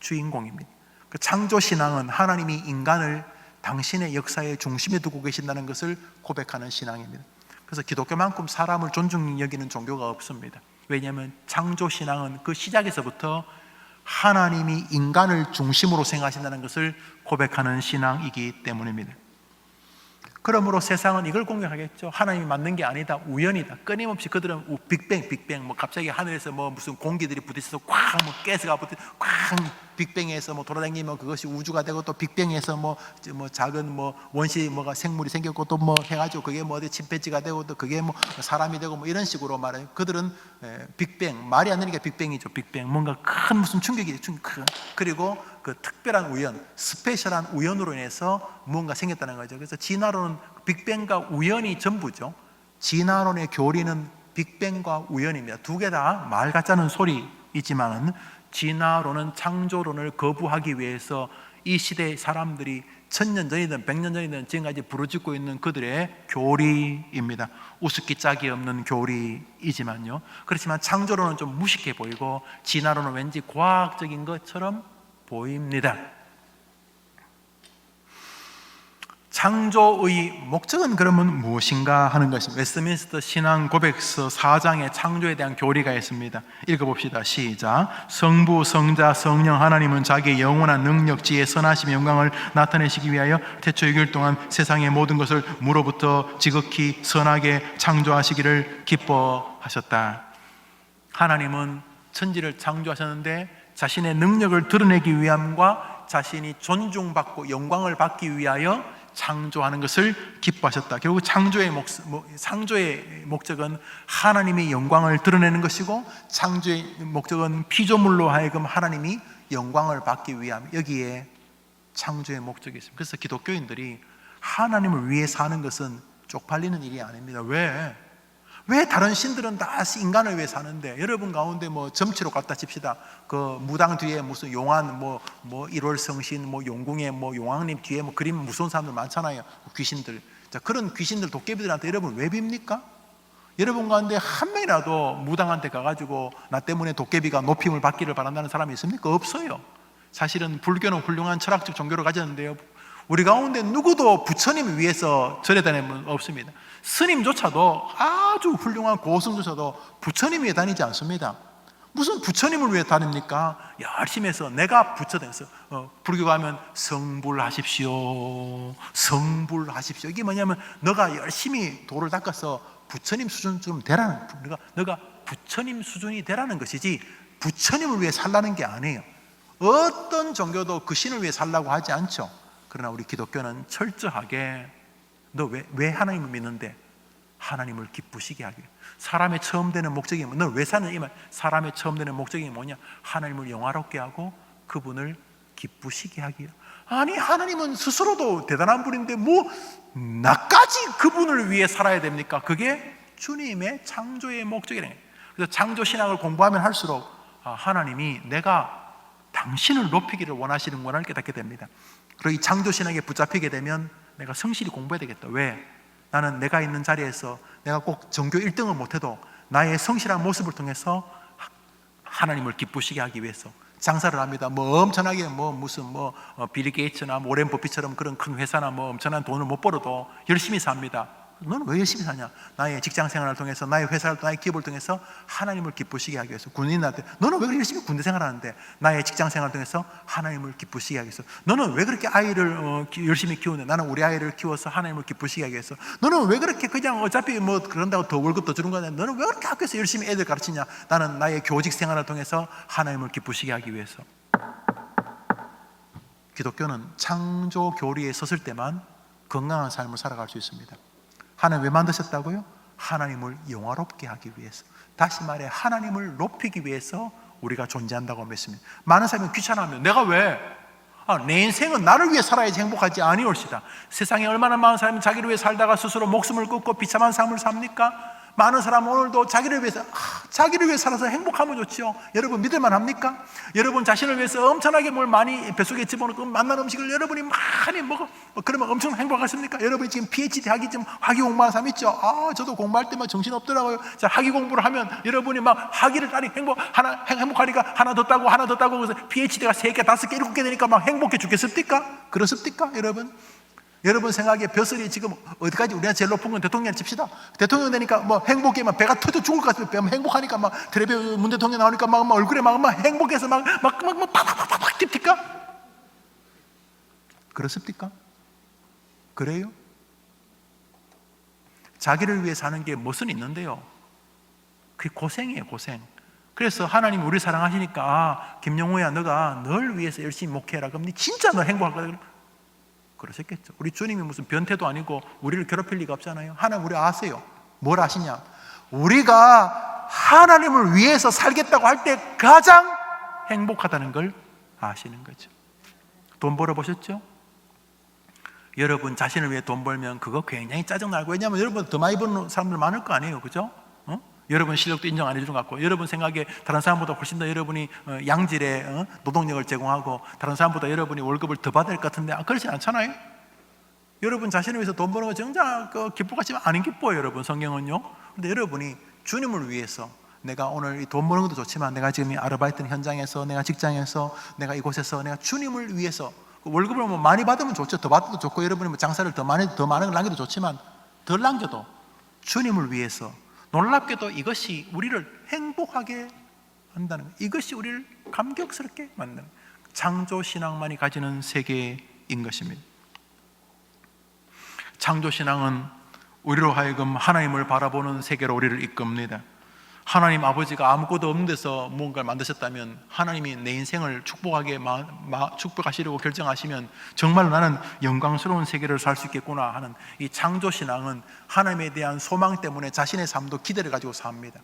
주인공입니다. 그 창조신앙은 하나님이 인간을 당신의 역사의 중심에 두고 계신다는 것을 고백하는 신앙입니다. 그래서 기독교만큼 사람을 존중히 여기는 종교가 없습니다. 왜냐하면 창조신앙은 그 시작에서부터 하나님이 인간을 중심으로 생각하신다는 것을 고백하는 신앙이기 때문입니다. 그러므로 세상은 이걸 공격하겠죠. 하나님이 만든 게 아니다, 우연이다. 끊임없이 그들은 빅뱅 뭐 갑자기 하늘에서 뭐 무슨 공기들이 부딪혀서 꽉 뭐 가스가 부딪혀 꽉 빅뱅에서 뭐 돌아다니면 그것이 우주가 되고, 또 빅뱅에서 뭐 작은 뭐 원시 뭐가 생물이 생겼고, 또 뭐 해가지고 그게 뭐 어디 침팬지가 되고, 또 그게 뭐 사람이 되고, 뭐 이런 식으로 말해요. 그들은 빅뱅, 말이 안 되니까 빅뱅이죠. 빅뱅, 뭔가 큰 무슨 충격이 큰, 그리고 그 특별한 우연, 스페셜한 우연으로 인해서 무언가 생겼다는 거죠. 그래서 진화론은 빅뱅과 우연이 전부죠. 진화론의 교리는 빅뱅과 우연입니다. 두 개 다 말 같자는 소리이지만은 진화론은 창조론을 거부하기 위해서 이 시대의 사람들이 1000년 전이든 100년 전이든 지금까지 부르짖고 있는 그들의 교리입니다. 우습기 짝이 없는 교리이지만요. 그렇지만 창조론은 좀 무식해 보이고 진화론은 왠지 과학적인 것처럼 보입니다. 창조의 목적은 그러면 무엇인가 하는 것입니다. 웨스트민스터 신앙 고백서 4장에 창조에 대한 교리가 있습니다. 읽어봅시다. 시작. 성부, 성자, 성령 하나님은 자기의 영원한 능력, 지혜, 선하심, 영광을 나타내시기 위하여 태초 유길 동안 세상의 모든 것을 무로부터 지극히 선하게 창조하시기를 기뻐하셨다. 하나님은 천지를 창조하셨는데 자신의 능력을 드러내기 위함과 자신이 존중받고 영광을 받기 위하여 창조하는 것을 기뻐하셨다. 결국 창조의 목적은 하나님의 영광을 드러내는 것이고, 창조의 목적은 피조물로 하여금 하나님이 영광을 받기 위함, 여기에 창조의 목적이 있습니다. 그래서 기독교인들이 하나님을 위해 사는 것은 쪽팔리는 일이 아닙니다. 왜 다른 신들은 다 인간을 위해 사는데, 여러분 가운데 뭐 점치로 갖다 칩시다. 그 무당 뒤에 무슨 용한 뭐 일월성신, 뭐 용궁의 뭐 용왕님 뒤에 뭐 그림 무서운 사람들 많잖아요. 귀신들. 자, 그런 귀신들 도깨비들한테 여러분 왜 빕니까? 여러분 가운데 한 명이라도 무당한테 가가지고 나 때문에 도깨비가 높임을 받기를 바란다는 사람이 있습니까? 없어요. 사실은 불교는 훌륭한 철학적 종교를 가졌는데요, 우리 가운데 누구도 부처님을 위해서 절에 다니는 분 없습니다. 스님조차도, 아주 훌륭한 고승조차도 부처님 위해 다니지 않습니다. 무슨 부처님을 위해 다닙니까? 열심히 해서 내가 부처 돼서 불교 가면 성불하십시오, 성불하십시오. 이게 뭐냐면 너가 열심히 도를 닦아서 부처님 수준 좀 되라는, 너가 부처님 수준이 되라는 것이지 부처님을 위해 살라는 게 아니에요. 어떤 종교도 그 신을 위해 살라고 하지 않죠. 그러나 우리 기독교는 철저하게 너 왜 하나님을 믿는데? 하나님을 기쁘시게 하기. 사람의 처음 되는 목적이 너 왜 사는 이 말? 사람의 처음 되는 목적이 뭐냐? 하나님을 영화롭게 하고 그분을 기쁘시게 하기요. 아니, 하나님은 스스로도 대단한 분인데 뭐 나까지 그분을 위해 살아야 됩니까? 그게 주님의 창조의 목적이라는 거예요. 그래서 창조 신학을 공부하면 할수록 하나님이 내가 당신을 높이기를 원하시는구나를 깨닫게 됩니다. 그리고 이 창조 신학에 붙잡히게 되면 내가 성실히 공부해야 되겠다. 왜? 나는 내가 있는 자리에서 내가 꼭 전교 1등을 못해도 나의 성실한 모습을 통해서 하나님을 기쁘시게 하기 위해서 장사를 합니다. 뭐 엄청나게 무슨 빌 게이츠나 오렌 버핏처럼 그런 큰 회사나 엄청난 돈을 못 벌어도 열심히 삽니다. 너는 왜 열심히 사냐? 나의 직장 생활을 통해서, 나의 회사를, 나의 기업을 통해서 하나님을 기쁘시게 하기 위해서. 군인한테 너는 왜 그렇게 열심히 군대 생활하는데? 나의 직장 생활을 통해서 하나님을 기쁘시게 하기 위해서. 너는 왜 그렇게 아이를 열심히 키우는데? 나는 우리 아이를 키워서 하나님을 기쁘시게 하기 위해서. 너는 왜 그렇게 그냥 어차피 그런다고 더 월급 더 주는 거냐? 너는 왜 그렇게 학교에서 열심히 애들 가르치냐? 나는 나의 교직 생활을 통해서 하나님을 기쁘시게 하기 위해서. 기독교는 창조 교리에 섰을 때만 건강한 삶을 살아갈 수 있습니다. 하나님 왜 만드셨다고요? 하나님을 영화롭게 하기 위해서. 다시 말해 하나님을 높이기 위해서 우리가 존재한다고 믿습니다. 많은 사람이 귀찮아하면 내가 왜? 내 인생은 나를 위해 살아야지 행복하지 아니올시다. 세상에 얼마나 많은 사람이 자기를 위해 살다가 스스로 목숨을 끊고 비참한 삶을 삽니까? 많은 사람은 오늘도 자기를 위해 살아서 행복하면 좋지요. 여러분 믿을만 합니까? 여러분 자신을 위해서 엄청나게 뭘 많이 뱃속에 집어넣고 맛난 음식을 여러분이 많이 먹어 그러면 엄청 행복하십니까? 여러분이 지금 PhD 하기 좀 학위 공부하는 사람 있죠? 저도 공부할 때만 정신 없더라고요. 자, 학위 공부를 하면 여러분이 막 학위를 따니 행복하니까 하나 더 따고 그래서 PhD가 3개, 5개, 7개 되니까 막 행복해 죽겠습니까? 그렇습니까, 여러분? 여러분 생각에 벼슬이 지금 어디까지? 우리가 제일 높은 건 대통령 칩시다. 대통령 되니까 행복해 막 배가 터져 죽을 것 같아요. 행복하니까 막 텔레비전 문 대통령 나오니까 막 얼굴에 막 행복해서 막 팍팍팍팍 찝니까? 그렇습니까? 그래요? 자기를 위해 사는 게 무슨 있는데요? 그게 고생이에요, 고생. 그래서 하나님이 우리 사랑하시니까 김영호야, 너가 널 위해서 열심히 목회해라. 그럼 니 진짜 너 행복할 거야. 그러셨겠죠. 우리 주님이 무슨 변태도 아니고 우리를 괴롭힐 리가 없잖아요. 하나님 우리 아세요. 뭘 아시냐? 우리가 하나님을 위해서 살겠다고 할 때 가장 행복하다는 걸 아시는 거죠. 돈 벌어보셨죠? 여러분 자신을 위해 돈 벌면 그거 굉장히 짜증나고, 왜냐하면 여러분 더 많이 버는 사람들 많을 거 아니에요, 그죠? 여러분 실력도 인정 안 해주는 것 같고, 여러분 생각에 다른 사람보다 훨씬 더 여러분이 양질의 노동력을 제공하고 다른 사람보다 여러분이 월급을 더 받을 것 같은데 그렇지 않잖아요. 여러분 자신을 위해서 돈 버는 거 정작 기쁘겠지만 안 기뻐요, 여러분. 성경은요. 근데 여러분이 주님을 위해서, 내가 오늘 돈 버는 것도 좋지만 내가 지금 이 아르바이트 현장에서, 내가 직장에서, 내가 이곳에서 내가 주님을 위해서 월급을 뭐 많이 받으면 좋죠. 더 받아도 좋고, 여러분이 뭐 장사를 더 많은 걸 남겨도 좋지만, 덜 남겨도 주님을 위해서, 놀랍게도 이것이 우리를 행복하게 한다는 것, 이것이 우리를 감격스럽게 만드는 창조신앙만이 가지는 세계인 것입니다. 창조신앙은 우리로 하여금 하나님을 바라보는 세계로 우리를 이끕니다. 하나님 아버지가 아무것도 없는 데서 무언가를 만드셨다면, 하나님이 내 인생을 축복하시려고 결정하시면 정말로 나는 영광스러운 세계를 살 수 있겠구나 하는 이 창조신앙은 하나님에 대한 소망 때문에 자신의 삶도 기대를 가지고 삽니다.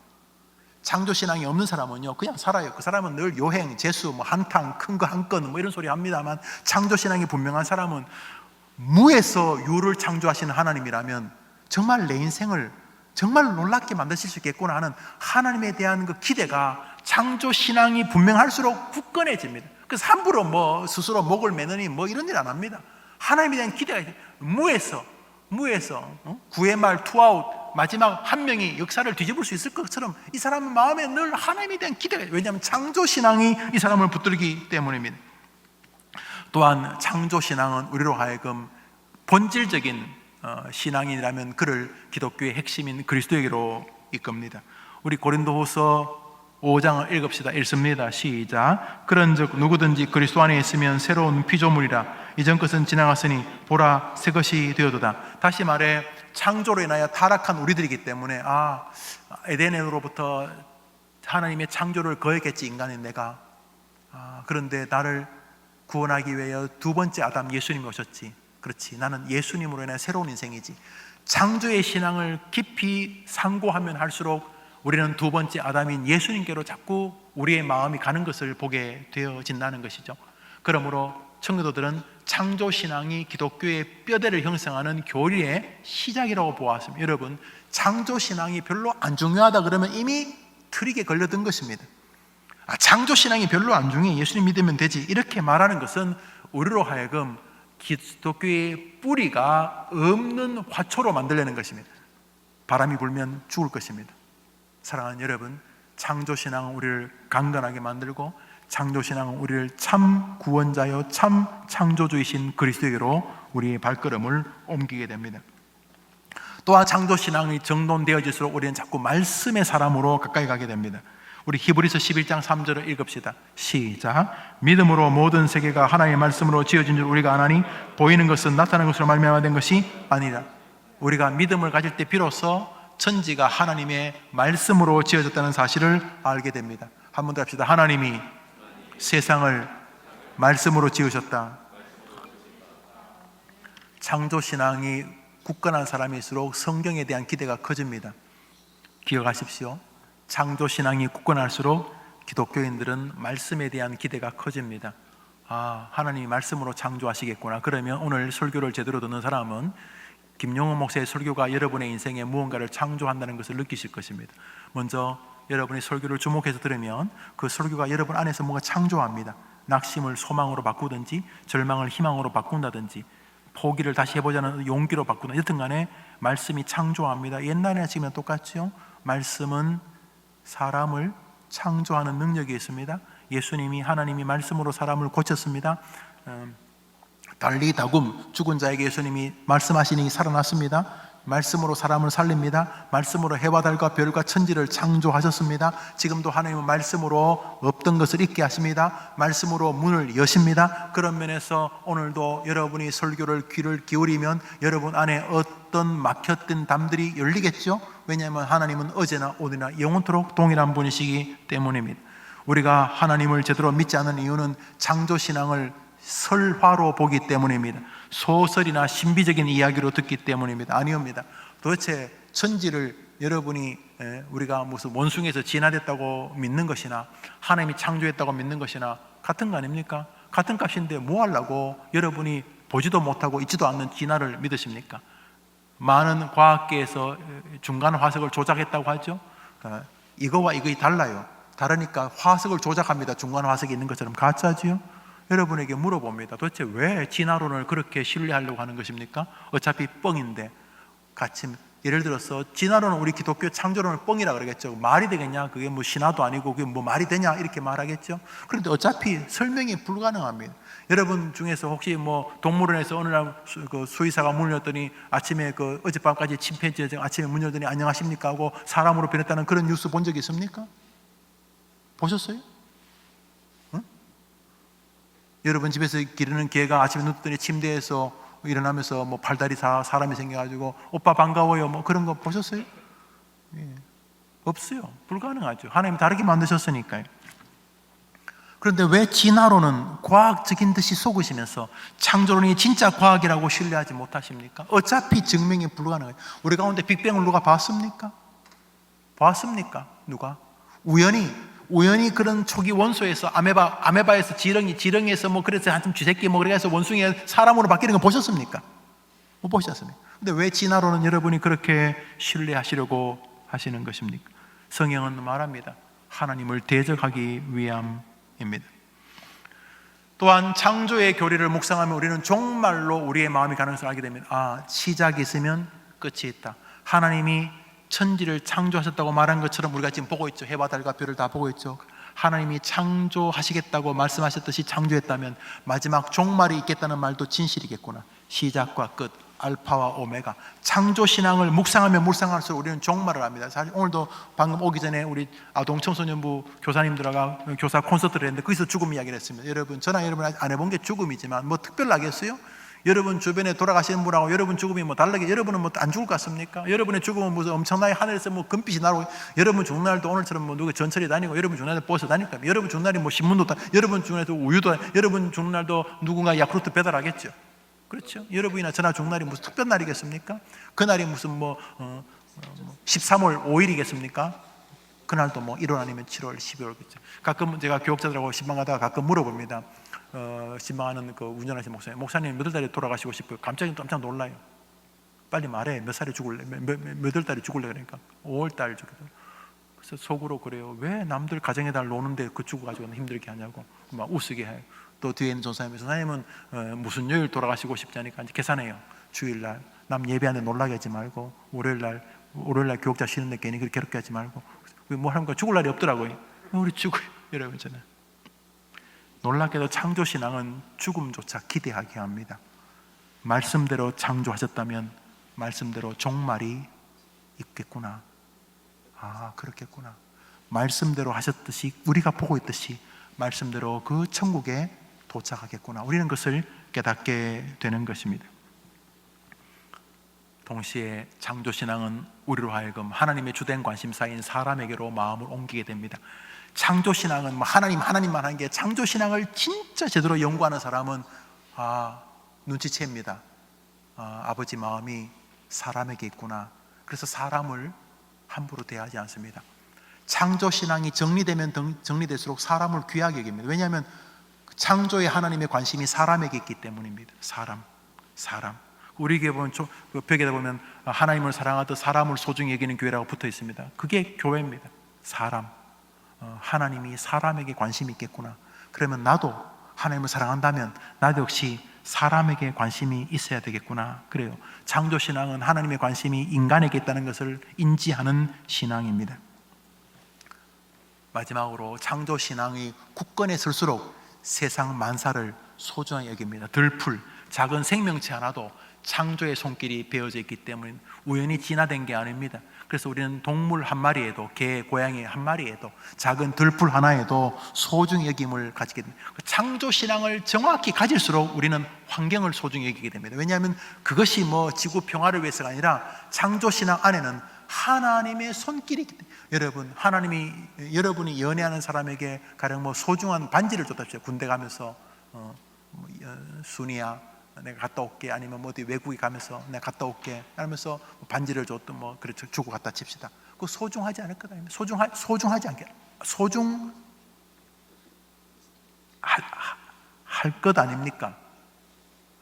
창조신앙이 없는 사람은요, 그냥 살아요. 그 사람은 늘 요행, 재수, 뭐 한탕, 큰 거 한 건, 뭐 이런 소리 합니다만, 창조신앙이 분명한 사람은 무에서 유를 창조하시는 하나님이라면 정말 내 인생을 정말 놀랍게 만드실 수 있겠구나 하는 하나님에 대한 그 기대가 창조신앙이 분명할수록 굳건해집니다. 그래서 함부로 뭐 스스로 목을 매느니 뭐 이런 일 안 합니다. 하나님에 대한 기대가 무에서 구의 말 투아웃, 마지막 한 명이 역사를 뒤집을 수 있을 것처럼 이 사람의 마음에 늘 하나님에 대한 기대가, 왜냐하면 창조신앙이 이 사람을 붙들기 때문입니다. 또한 창조신앙은 우리로 하여금 본질적인 신앙이라면 그를 기독교의 핵심인 그리스도에게로 이끕니다. 우리 고린도후서 5장을 읽읍시다. 읽습니다. 시작. 그런즉 누구든지 그리스도 안에 있으면 새로운 피조물이라. 이전 것은 지나갔으니 보라 새 것이 되어도다. 다시 말해 창조로 인하여 타락한 우리들이기 때문에 에덴으로부터 하나님의 창조를 거역했지, 인간인 내가. 그런데 나를 구원하기 위하여 두 번째 아담 예수님이 오셨지. 그렇지, 나는 예수님으로 인해 새로운 인생이지. 창조의 신앙을 깊이 상고하면 할수록 우리는 두 번째 아담인 예수님께로 자꾸 우리의 마음이 가는 것을 보게 되어진다는 것이죠. 그러므로 청교도들은 창조신앙이 기독교의 뼈대를 형성하는 교리의 시작이라고 보았습니다. 여러분, 창조신앙이 별로 안 중요하다 그러면 이미 트릭에 걸려든 것입니다. 창조신앙이 별로 안 중요해, 예수님 믿으면 되지, 이렇게 말하는 것은 우리로 하여금 기독교의 뿌리가 없는 화초로 만들려는 것입니다. 바람이 불면 죽을 것입니다. 사랑하는 여러분, 창조신앙은 우리를 강건하게 만들고 창조신앙은 우리를 참 구원자여 참 창조주이신 그리스도에게로 우리의 발걸음을 옮기게 됩니다. 또한 창조신앙이 정돈되어질수록 우리는 자꾸 말씀의 사람으로 가까이 가게 됩니다. 우리 히브리서 11장 3절을 읽읍시다. 시작. 믿음으로 모든 세계가 하나님의 말씀으로 지어진 줄 우리가 아나니 보이는 것은 나타나는 것으로 말미암아 된 것이 아니라. 우리가 믿음을 가질 때 비로소 천지가 하나님의 말씀으로 지어졌다는 사실을 알게 됩니다. 한 번 더 합시다. 하나님이 세상을 말씀으로 지으셨다. 창조신앙이 굳건한 사람일수록 성경에 대한 기대가 커집니다. 기억하십시오. 창조신앙이 굳건할수록 기독교인들은 말씀에 대한 기대가 커집니다. 하나님이 말씀으로 창조하시겠구나. 그러면 오늘 설교를 제대로 듣는 사람은 김용훈 목사의 설교가 여러분의 인생에 무언가를 창조한다는 것을 느끼실 것입니다. 먼저 여러분이 설교를 주목해서 들으면 그 설교가 여러분 안에서 뭔가 창조합니다. 낙심을 소망으로 바꾸든지 절망을 희망으로 바꾼다든지 포기를 다시 해보자는 용기로 바꾸든지, 여튼 간에 말씀이 창조합니다. 옛날이나 지금은 똑같죠. 말씀은 사람을 창조하는 능력이 있습니다. 예수님이, 하나님이 말씀으로 사람을 고쳤습니다. 달리 다굼, 죽은 자에게 예수님이 말씀하시니 살아났습니다. 말씀으로 사람을 살립니다. 말씀으로 해와 달과 별과 천지를 창조하셨습니다. 지금도 하나님은 말씀으로 없던 것을 있게 하십니다. 말씀으로 문을 여십니다. 그런 면에서 오늘도 여러분이 설교를 귀를 기울이면 여러분 안에 어떤 막혔던 담들이 열리겠죠. 왜냐하면 하나님은 어제나 오늘이나 영원토록 동일한 분이시기 때문입니다. 우리가 하나님을 제대로 믿지 않는 이유는 창조신앙을 설화로 보기 때문입니다. 소설이나 신비적인 이야기로 듣기 때문입니다. 아니옵니다. 도대체 천지를 여러분이 우리가 무슨 원숭이에서 진화됐다고 믿는 것이나 하나님이 창조했다고 믿는 것이나 같은 거 아닙니까? 같은 값인데 뭐 하려고 여러분이 보지도 못하고 있지도 않는 진화를 믿으십니까? 많은 과학계에서 중간 화석을 조작했다고 하죠. 이거와 이것이 달라요. 다르니까 화석을 조작합니다. 중간 화석이 있는 것처럼. 가짜지요? 여러분에게 물어봅니다. 도대체 왜 진화론을 그렇게 신뢰하려고 하는 것입니까? 어차피 뻥인데. 예를 들어서 진화론은 우리 기독교 창조론을 뻥이라 그러겠죠. 말이 되겠냐? 그게 뭐 신화도 아니고 그게 뭐 말이 되냐? 이렇게 말하겠죠. 그런데 어차피 설명이 불가능합니다. 여러분 중에서 혹시 뭐 동물원에서 어느 날 수의사가 문을 열었더니 아침에 어젯밤까지 침팬지가 아침에 문 열더니 안녕하십니까 하고 사람으로 변했다는 그런 뉴스 본 적 있습니까? 보셨어요? 응? 여러분 집에서 기르는 개가 아침에 눈 뜨더니 침대에서 일어나면서 뭐 팔다리 사람이 생겨가지고 오빠 반가워요 뭐 그런 거 보셨어요? 예. 없어요. 불가능하죠. 하나님이 다르게 만드셨으니까요. 그런데 왜 진화론은 과학적인 듯이 속으시면서 창조론이 진짜 과학이라고 신뢰하지 못하십니까? 어차피 증명이 불가능해요. 우리 가운데 빅뱅을 누가 봤습니까? 봤습니까? 누가? 우연히 그런 초기 원소에서 아메바에서 지렁이에서 뭐 그래서 한참 쥐새끼 뭐 그래서 원숭이가 사람으로 바뀌는 거 보셨습니까? 못 보셨습니까? 근데 왜 진화론은 여러분이 그렇게 신뢰하시려고 하시는 것입니까? 성경은 말합니다. 하나님을 대적하기 위함입니다. 또한 창조의 교리를 묵상하면 우리는 정말로 우리의 마음이 가는 것을 알게 됩니다. 시작이 있으면 끝이 있다. 하나님이 천지를 창조하셨다고 말한 것처럼 우리가 지금 보고 있죠. 해와 달과 별을 다 보고 있죠. 하나님이 창조하시겠다고 말씀하셨듯이 창조했다면 마지막 종말이 있겠다는 말도 진실이겠구나. 시작과 끝, 알파와 오메가. 창조신앙을 묵상하면 묵상할수록 우리는 종말을 압니다. 사실 오늘도 방금 오기 전에 우리 아동 청소년부 교사님들과 교사 콘서트를 했는데 거기서 죽음 이야기를 했습니다. 여러분, 저나 여러분 안 해본 게 죽음이지만 뭐 특별하겠어요? 여러분 주변에 돌아가시는 분하고 여러분 죽음이 뭐 다르게, 여러분은 뭐 안 죽을 것 같습니까? 여러분의 죽음은 무슨 엄청나게 하늘에서 뭐 금빛이 나고, 여러분 죽는 날도 오늘처럼 뭐 누가 전철에 다니고, 여러분 죽는 날도 버스 다닐까? 여러분 죽는 날이 뭐 신문도 여러분 죽는 날도 우유도, 여러분 죽는 날도 누군가 야쿠르트 배달하겠죠. 그렇죠? 여러분이나 저나 죽는 날이 무슨 특별 날이겠습니까? 그날이 무슨 13월 5일이겠습니까? 그날도 뭐 1월 아니면 7월, 12월겠죠. 가끔 제가 교육자들하고 신방 가다가 가끔 물어봅니다. 신방하는 그 운전하시는 목사님 몇 월 달에 돌아가시고 싶어요? 깜짝 놀라요. 빨리 말해. 몇 살에 죽을래? 몇 월 달에 죽을래? 그러니까 5월 달 죽을래. 그래서 속으로 그래요. 왜 남들 가정의 달 노는데 그 죽어가지고 힘들게 하냐고 막 우스게 해요. 또 뒤에 있는 전사님은 무슨 요일 돌아가시고 싶자니까 이제 계산해요. 주일날 남 예배하는데 놀라게 하지 말고, 월요일날 교육자 쉬는데 괜히 그렇게 괴롭게 하지 말고. 뭐 하는 거 죽을 날이 없더라고요. 우리 죽어요. 여러분, 저는 놀랍게도 창조신앙은 죽음조차 기대하게 합니다. 말씀대로 창조하셨다면 말씀대로 종말이 있겠구나. 그렇겠구나. 말씀대로 하셨듯이, 우리가 보고 있듯이 말씀대로 그 천국에 도착하겠구나. 우리는 그것을 깨닫게 되는 것입니다. 동시에 창조신앙은 우리로 하여금 하나님의 주된 관심사인 사람에게로 마음을 옮기게 됩니다. 창조신앙은 뭐 하나님만 한 게, 창조신앙을 진짜 제대로 연구하는 사람은 눈치챕니다. 아버지 마음이 사람에게 있구나. 그래서 사람을 함부로 대하지 않습니다. 창조신앙이 정리되면 정리될수록 사람을 귀하게 여깁니다. 왜냐하면 창조의 하나님의 관심이 사람에게 있기 때문입니다. 사람. 우리 교회 보면 벽에다 보면 하나님을 사랑하듯 사람을 소중히 여기는 교회라고 붙어 있습니다. 그게 교회입니다. 사람. 하나님이 사람에게 관심이 있겠구나. 그러면 나도 하나님을 사랑한다면 나도 역시 사람에게 관심이 있어야 되겠구나. 그래요. 창조신앙은 하나님의 관심이 인간에게 있다는 것을 인지하는 신앙입니다. 마지막으로 창조신앙이 굳건해 설수록 세상 만사를 소중하게 여깁니다. 들풀, 작은 생명체 하나도 창조의 손길이 베어져 있기 때문에 우연히 진화된 게 아닙니다. 그래서 우리는 동물 한 마리에도, 개, 고양이 한 마리에도, 작은 들풀 하나에도 소중히 여김을 가지게 됩니다. 창조신앙을 정확히 가질수록 우리는 환경을 소중히 여기게 됩니다. 왜냐하면 그것이 뭐 지구 평화를 위해서가 아니라 창조신앙 안에는 하나님의 손길이 있기 때문에. 여러분, 하나님이 여러분이 연애하는 사람에게 가령 뭐 소중한 반지를 줬답시다. 군대 가면서 순이야 내가 갔다 올게, 아니면 뭐 어디 외국에 가면서 내가 갔다 올게 하면서 반지를 줬든 뭐 그렇죠, 주고 갔다 칩시다. 그거 소중하지 않을 것 아닙니까? 소중하지 않게 소중할 것 아닙니까?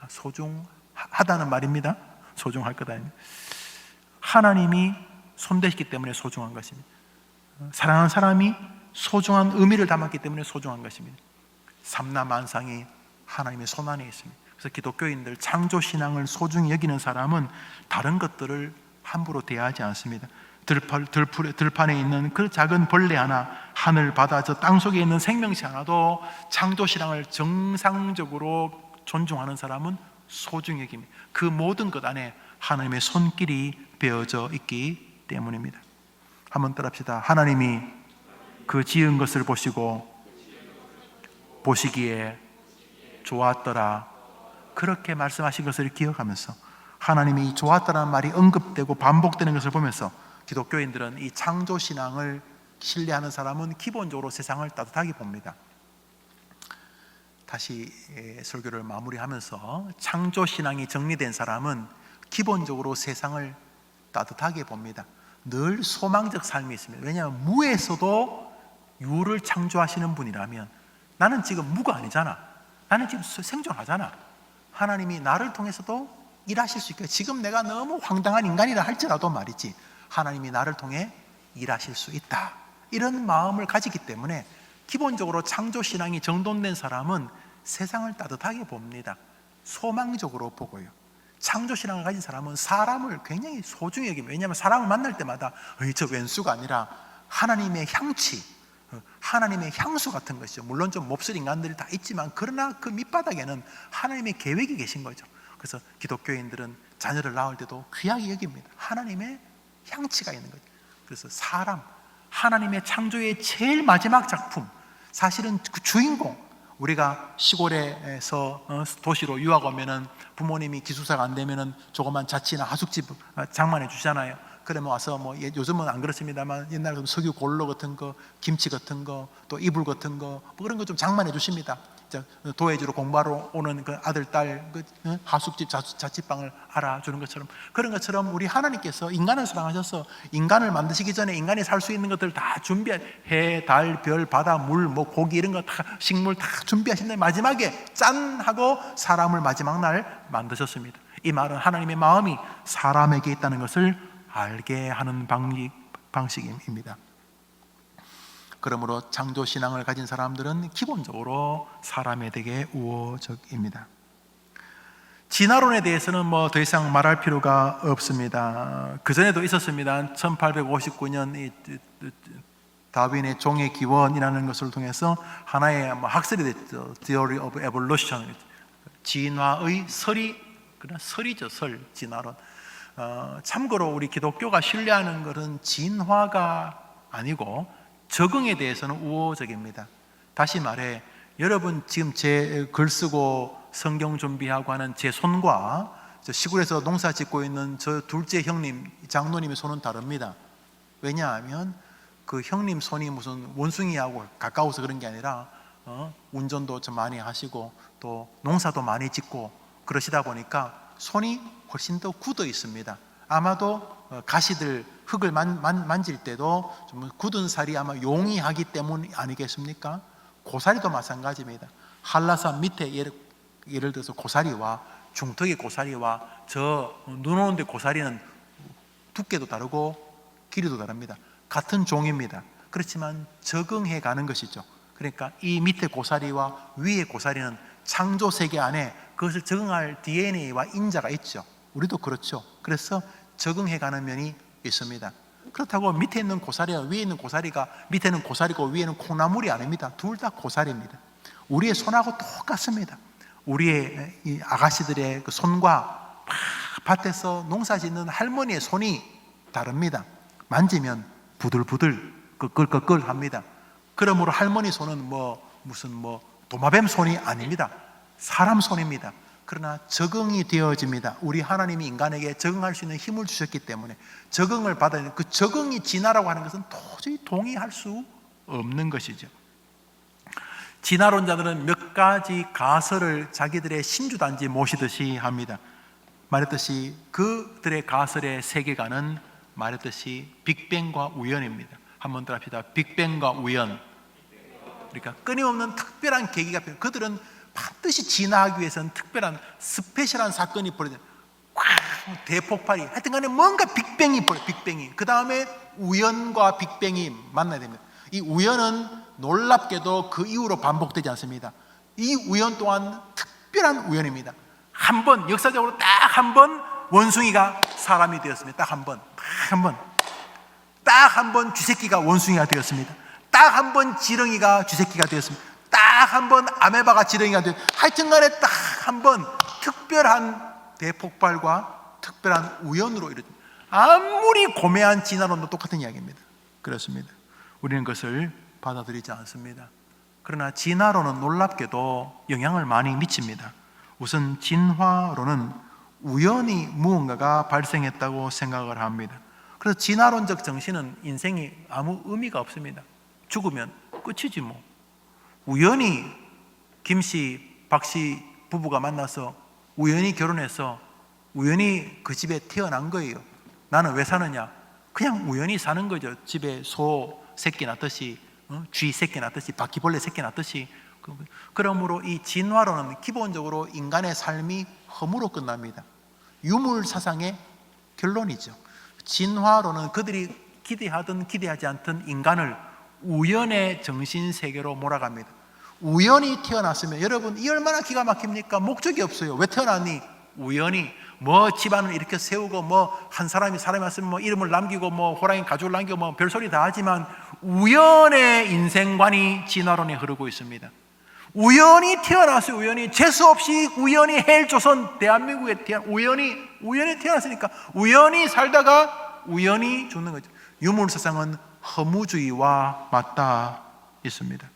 소중하다는 말입니다. 소중할 것 아닙니까? 하나님이 손대셨기 때문에 소중한 것입니다. 사랑하는 사람이 소중한 의미를 담았기 때문에 소중한 것입니다. 삼라만상이 하나님의 손안에 있습니다. 그래서 기독교인들 창조신앙을 소중히 여기는 사람은 다른 것들을 함부로 대하지 않습니다. 들판에 있는 그 작은 벌레 하나, 하늘, 바다, 저 땅 속에 있는 생명체 하나도 창조신앙을 정상적으로 존중하는 사람은 소중히 여깁니다. 그 모든 것 안에 하나님의 손길이 베어져 있기 때문입니다. 한번 따라합시다. 하나님이 그 지은 것을 보시기에 좋았더라. 그렇게 말씀하신 것을 기억하면서 하나님이 이 좋았다라는 말이 언급되고 반복되는 것을 보면서 기독교인들은 이 창조신앙을 신뢰하는 사람은 기본적으로 세상을 따뜻하게 봅니다. 다시 설교를 마무리하면서 창조신앙이 정리된 사람은 기본적으로 세상을 따뜻하게 봅니다. 늘 소망적 삶이 있습니다. 왜냐하면 무에서도 유를 창조하시는 분이라면 나는 지금 무가 아니잖아. 나는 지금 생존하잖아. 하나님이 나를 통해서도 일하실 수 있게, 지금 내가 너무 황당한 인간이라 할지라도 말이지, 하나님이 나를 통해 일하실 수 있다, 이런 마음을 가지기 때문에 기본적으로 창조신앙이 정돈된 사람은 세상을 따뜻하게 봅니다. 소망적으로 보고요. 창조신앙을 가진 사람은 사람을 굉장히 소중히 여깁니다. 왜냐하면 사람을 만날 때마다 저 왼수가 아니라 하나님의 향취, 하나님의 향수 같은 것이죠. 물론 좀 몹쓸 인간들이 다 있지만 그러나 그 밑바닥에는 하나님의 계획이 계신 거죠. 그래서 기독교인들은 자녀를 낳을 때도 귀하게 여깁니다. 하나님의 향취가 있는 거죠. 그래서 사람, 하나님의 창조의 제일 마지막 작품, 사실은 그 주인공, 우리가 시골에서 도시로 유학 오면은 부모님이 기숙사가 안 되면은 조그만 자취나 하숙집 장만해 주잖아요. 그러면 와서 요즘은 안 그렇습니다만 옛날에 석유 골로 같은 거, 김치 같은 거, 또 이불 같은 거, 그런 거 좀 장만해 주십니다. 도예지로 공부하러 오는 그 아들, 딸, 그 하숙집, 자취방을 알아주는 것처럼, 그런 것처럼 우리 하나님께서 인간을 사랑하셔서 인간을 만드시기 전에 인간이 살 수 있는 것들을 다 준비한, 해, 달, 별, 바다, 물, 고기 이런 거 다, 식물 다 준비하신 다음에 마지막에 짠 하고 사람을 마지막 날 만드셨습니다. 이 말은 하나님의 마음이 사람에게 있다는 것을 알게 하는 방식입니다. 그러므로 창조신앙을 가진 사람들은 기본적으로 사람에 되게 우호적입니다. 진화론에 대해서는 더 이상 말할 필요가 없습니다. 그전에도 있었습니다. 1859년 다윈의 종의 기원이라는 것을 통해서 하나의 학설이 됐죠. Theory of Evolution, 진화의 설이죠. 진화론. 참고로 우리 기독교가 신뢰하는 것은 진화가 아니고 적응에 대해서는 우호적입니다. 다시 말해, 여러분 지금 제 글 쓰고 성경 준비하고 하는 제 손과 시골에서 농사 짓고 있는 저 둘째 형님, 장로님의 손은 다릅니다. 왜냐하면 그 형님 손이 무슨 원숭이하고 가까워서 그런 게 아니라 운전도 좀 많이 하시고 또 농사도 많이 짓고 그러시다 보니까 손이 훨씬 더 굳어 있습니다. 아마도 가시들 흙을 만질 때도 좀 굳은 살이 아마 용이하기 때문 아니겠습니까? 고사리도 마찬가지입니다. 한라산 밑에 예를 들어서 고사리와 중턱의 고사리와 저 눈 오는 데 고사리는 두께도 다르고 길이도 다릅니다. 같은 종입니다. 그렇지만 적응해 가는 것이죠. 그러니까 이 밑에 고사리와 위에 고사리는 창조 세계 안에 그것을 적응할 DNA와 인자가 있죠. 우리도 그렇죠. 그래서 적응해 가는 면이 있습니다. 그렇다고 밑에 있는 고사리와 위에 있는 고사리가, 밑에는 고사리고 위에는 콩나물이 아닙니다. 둘 다 고사리입니다. 우리의 손하고 똑같습니다. 우리의 이 아가씨들의 그 손과 밭에서 농사 짓는 할머니의 손이 다릅니다. 만지면 부들부들 끄끌끄끌 합니다. 그러므로 할머니 손은 무슨 도마뱀 손이 아닙니다. 사람 손입니다. 그러나 적응이 되어집니다. 우리 하나님이 인간에게 적응할 수 있는 힘을 주셨기 때문에 적응을 받아야 되는, 그 적응이 진화라고 하는 것은 도저히 동의할 수 없는 것이죠. 진화론자들은 몇 가지 가설을 자기들의 신주단지 모시듯이 합니다. 말했듯이 그들의 가설의 세계관은 말했듯이 빅뱅과 우연입니다. 한번 더 합시다. 빅뱅과 우연. 그러니까 끊임없는 특별한 계기가 필요해요. 그들은 반드시 진화하기 위해서는 특별한 스페셜한 사건이 벌어져요. 대폭발이, 하여튼 간에 뭔가 빅뱅이 벌어요. 빅뱅이. 그 다음에 우연과 빅뱅이 만나야 됩니다. 이 우연은 놀랍게도 그 이후로 반복되지 않습니다. 이 우연 또한 특별한 우연입니다. 한 번, 역사적으로 딱 한 번 원숭이가 사람이 되었습니다. 딱 한 번 쥐새끼가 원숭이가 되었습니다. 딱 한 번 지렁이가 쥐새끼가 되었습니다. 딱 한 번 아메바가 지렁이가 되었습니다. 하여튼간에 딱 한 번 특별한 대폭발과 특별한 우연으로 이루어집니다. 아무리 고매한 진화론도 똑같은 이야기입니다. 그렇습니다. 우리는 그것을 받아들이지 않습니다. 그러나 진화론은 놀랍게도 영향을 많이 미칩니다. 우선 진화론은 우연히 무언가가 발생했다고 생각을 합니다. 그래서 진화론적 정신은 인생이 아무 의미가 없습니다. 죽으면 끝이지 뭐. 우연히 김씨, 박씨 부부가 만나서 우연히 결혼해서 우연히 그 집에 태어난 거예요. 나는 왜 사느냐? 그냥 우연히 사는 거죠. 집에 소 새끼 낳듯이, 쥐 새끼 낳듯이, 바퀴벌레 새끼 낳듯이. 그러므로 이 진화론은 기본적으로 인간의 삶이 허무로 끝납니다. 유물 사상의 결론이죠. 진화론은 그들이 기대하든 기대하지 않든 인간을 우연의 정신세계로 몰아갑니다. 우연히 태어났으면, 여러분 이 얼마나 기가 막힙니까? 목적이 없어요. 왜 태어났니? 우연히. 뭐 집안을 이렇게 세우고 뭐 한 사람이 왔으면 뭐 이름을 남기고 뭐 호랑이 가죽을 남기고 뭐 별소리 다 하지만 우연의 인생관이 진화론에 흐르고 있습니다. 우연히 태어났어요. 우연히. 재수없이 우연히 헬조선 대한민국에 우연히 태어났으니까 우연히 살다가 우연히 죽는 거죠. 유물사상은 허무주의와 맞닿아 있습니다.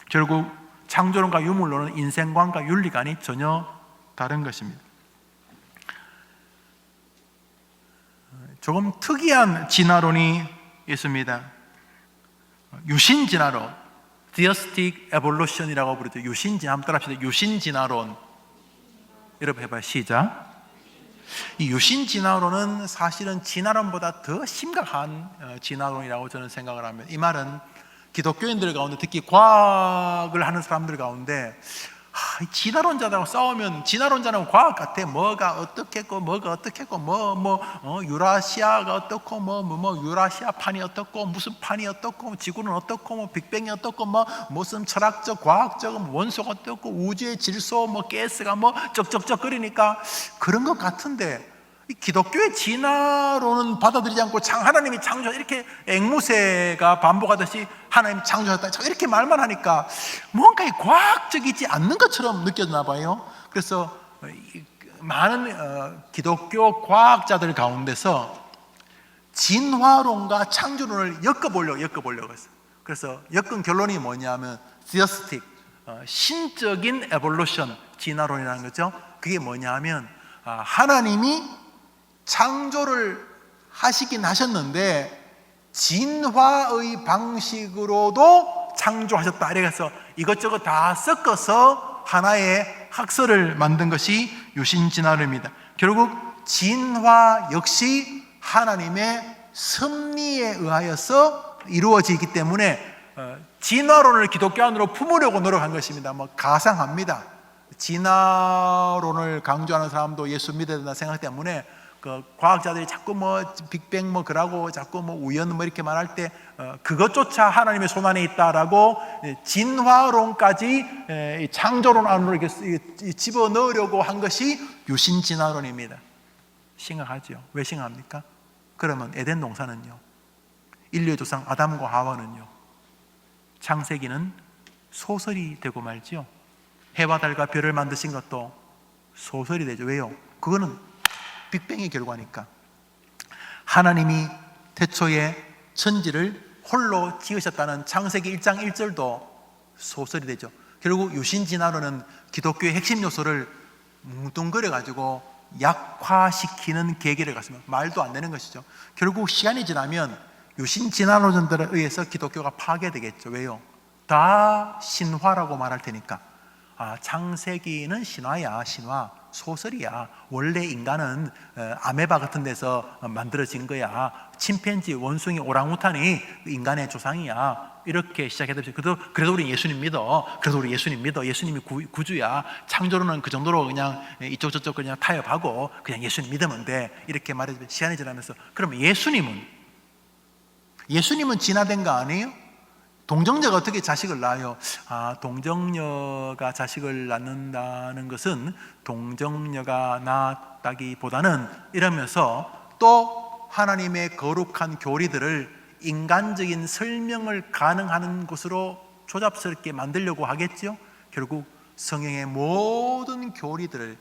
결국 창조론과 유물론은 인생관과 윤리관이 전혀 다른 것입니다. 조금 특이한 진화론이 있습니다. 유신진화론, Theistic Evolution이라고 부르죠. 유신진, 한번 따라합시다. 유신진화론. 여러분 해봐요. 시작. 이 유신진화론은 사실은 진화론보다 더 심각한 진화론이라고 저는 생각을 합니다. 이 말은 기독교인들 가운데, 특히 과학을 하는 사람들 가운데 진화론자들하고 싸우면, 진화론자는 과학 같아. 뭐가 어떻겠고 뭐가 어떻겠고 유라시아가 어떻고 유라시아판이 어떻고 무슨 판이 어떻고 지구는 어떻고 뭐 빅뱅이 어떻고 뭐 무슨 철학적 과학적 원소가 어떻고 우주의 질소 뭐 가스가 뭐 쩍쩍쩍거리니까 그런 것 같은데, 이 기독교의 진화론은 받아들이지 않고 하나님이 창조, 이렇게 앵무새가 반복하듯이 하나님이 창조하셨다 이렇게 말만 하니까 뭔가 과학적이지 않는 것처럼 느껴지나 봐요. 그래서 많은 기독교 과학자들 가운데서 진화론과 창조론을 엮어보려고 했어요. 그래서 엮은 결론이 뭐냐면 Theistic, 신적인 에볼루션, 진화론이라는 거죠. 그게 뭐냐면 하나님이 창조를 하시긴 하셨는데 진화의 방식으로도 창조하셨다. 이래서 이것저것 다 섞어서 하나의 학설을 만든 것이 유신진화론입니다. 결국 진화 역시 하나님의 섭리에 의하여서 이루어지기 때문에 진화론을 기독교 안으로 품으려고 노력한 것입니다. 뭐 가상합니다. 진화론을 강조하는 사람도 예수 믿어야 된다 생각 때문에 그 과학자들이 자꾸 뭐 빅뱅 뭐 그러고 자꾸 뭐 우연 뭐 이렇게 말할 때 그것조차 하나님의 손안에 있다라고 진화론까지 창조론 안으로 이렇게 집어 넣으려고 한 것이 유신진화론입니다. 심각하죠. 왜 심각합니까? 그러면 에덴 동산은요, 인류의 조상 아담과 하와는요, 창세기는 소설이 되고 말죠. 해와 달과 별을 만드신 것도 소설이 되죠. 왜요? 그거는 빅뱅의 결과니까. 하나님이 태초에 천지를 홀로 지으셨다는 창세기 1장 1절도 소설이 되죠. 결국 유신진화론은 기독교의 핵심 요소를 뭉뚱그려 가지고 약화시키는 계기를 갔으면 말도 안 되는 것이죠. 결국 시간이 지나면 유신진화론자들에 의해서 기독교가 파괴되겠죠. 왜요? 다 신화라고 말할 테니까. 창세기는 신화야, 신화. 소설이야. 원래 인간은 아메바 같은 데서 만들어진 거야. 침팬지, 원숭이, 오랑우탄이 인간의 조상이야. 이렇게 시작했듯이, 그래도 우리 예수님 믿어. 예수님이 구주야. 창조론은 그 정도로 그냥 이쪽 저쪽 그냥 타협하고 그냥 예수님 믿으면 돼. 이렇게 말해주면 시간이 지나면서, 그러면 예수님은 진화된 거 아니에요? 동정녀가 어떻게 자식을 낳아요? 동정녀가 자식을 낳는다는 것은 동정녀가 낳았다기보다는 이러면서 또 하나님의 거룩한 교리들을 인간적인 설명을 가능한 것으로 조잡스럽게 만들려고 하겠죠. 결국 성경의 모든 교리들을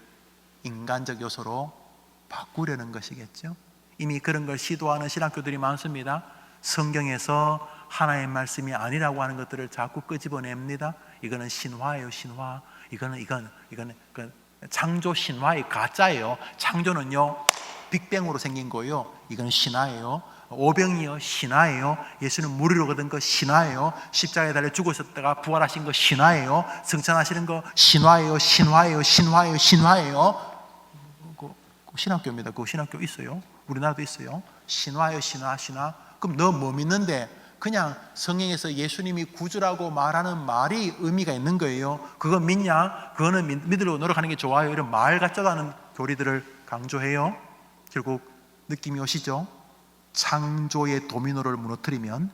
인간적 요소로 바꾸려는 것이겠죠. 이미 그런 걸 시도하는 신학교들이 많습니다. 성경에서 하나의 말씀이 아니라고 하는 것들을 자꾸 끄집어냅니다. 이거는 신화예요, 신화. 이거는 창조 신화의 가짜예요. 창조는요 빅뱅으로 생긴 거예요. 이건 신화예요. 오병이요 신화예요. 예수는 무리로 거둔 거 신화예요. 십자가에 달려 죽으셨다가 부활하신 거 신화예요. 승천하시는 거 신화예요. 신화예요. 신화예요. 신화예요. 신학교입니다. 그 신학교 있어요. 우리나라도 있어요. 신화예요. 신화. 신화. 그럼 너 뭐 믿는데? 그냥 성경에서 예수님이 구주라고 말하는 말이 의미가 있는 거예요. 그거 믿냐? 그거는 믿으려고 노력하는 게 좋아요. 이런 말 같지도 않은 교리들을 강조해요. 결국 느낌이 오시죠? 창조의 도미노를 무너뜨리면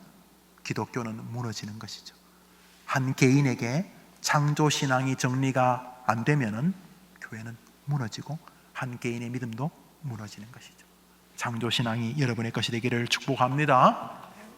기독교는 무너지는 것이죠. 한 개인에게 창조신앙이 정리가 안 되면 교회는 무너지고 한 개인의 믿음도 무너지는 것이죠. 창조신앙이 여러분의 것이 되기를 축복합니다.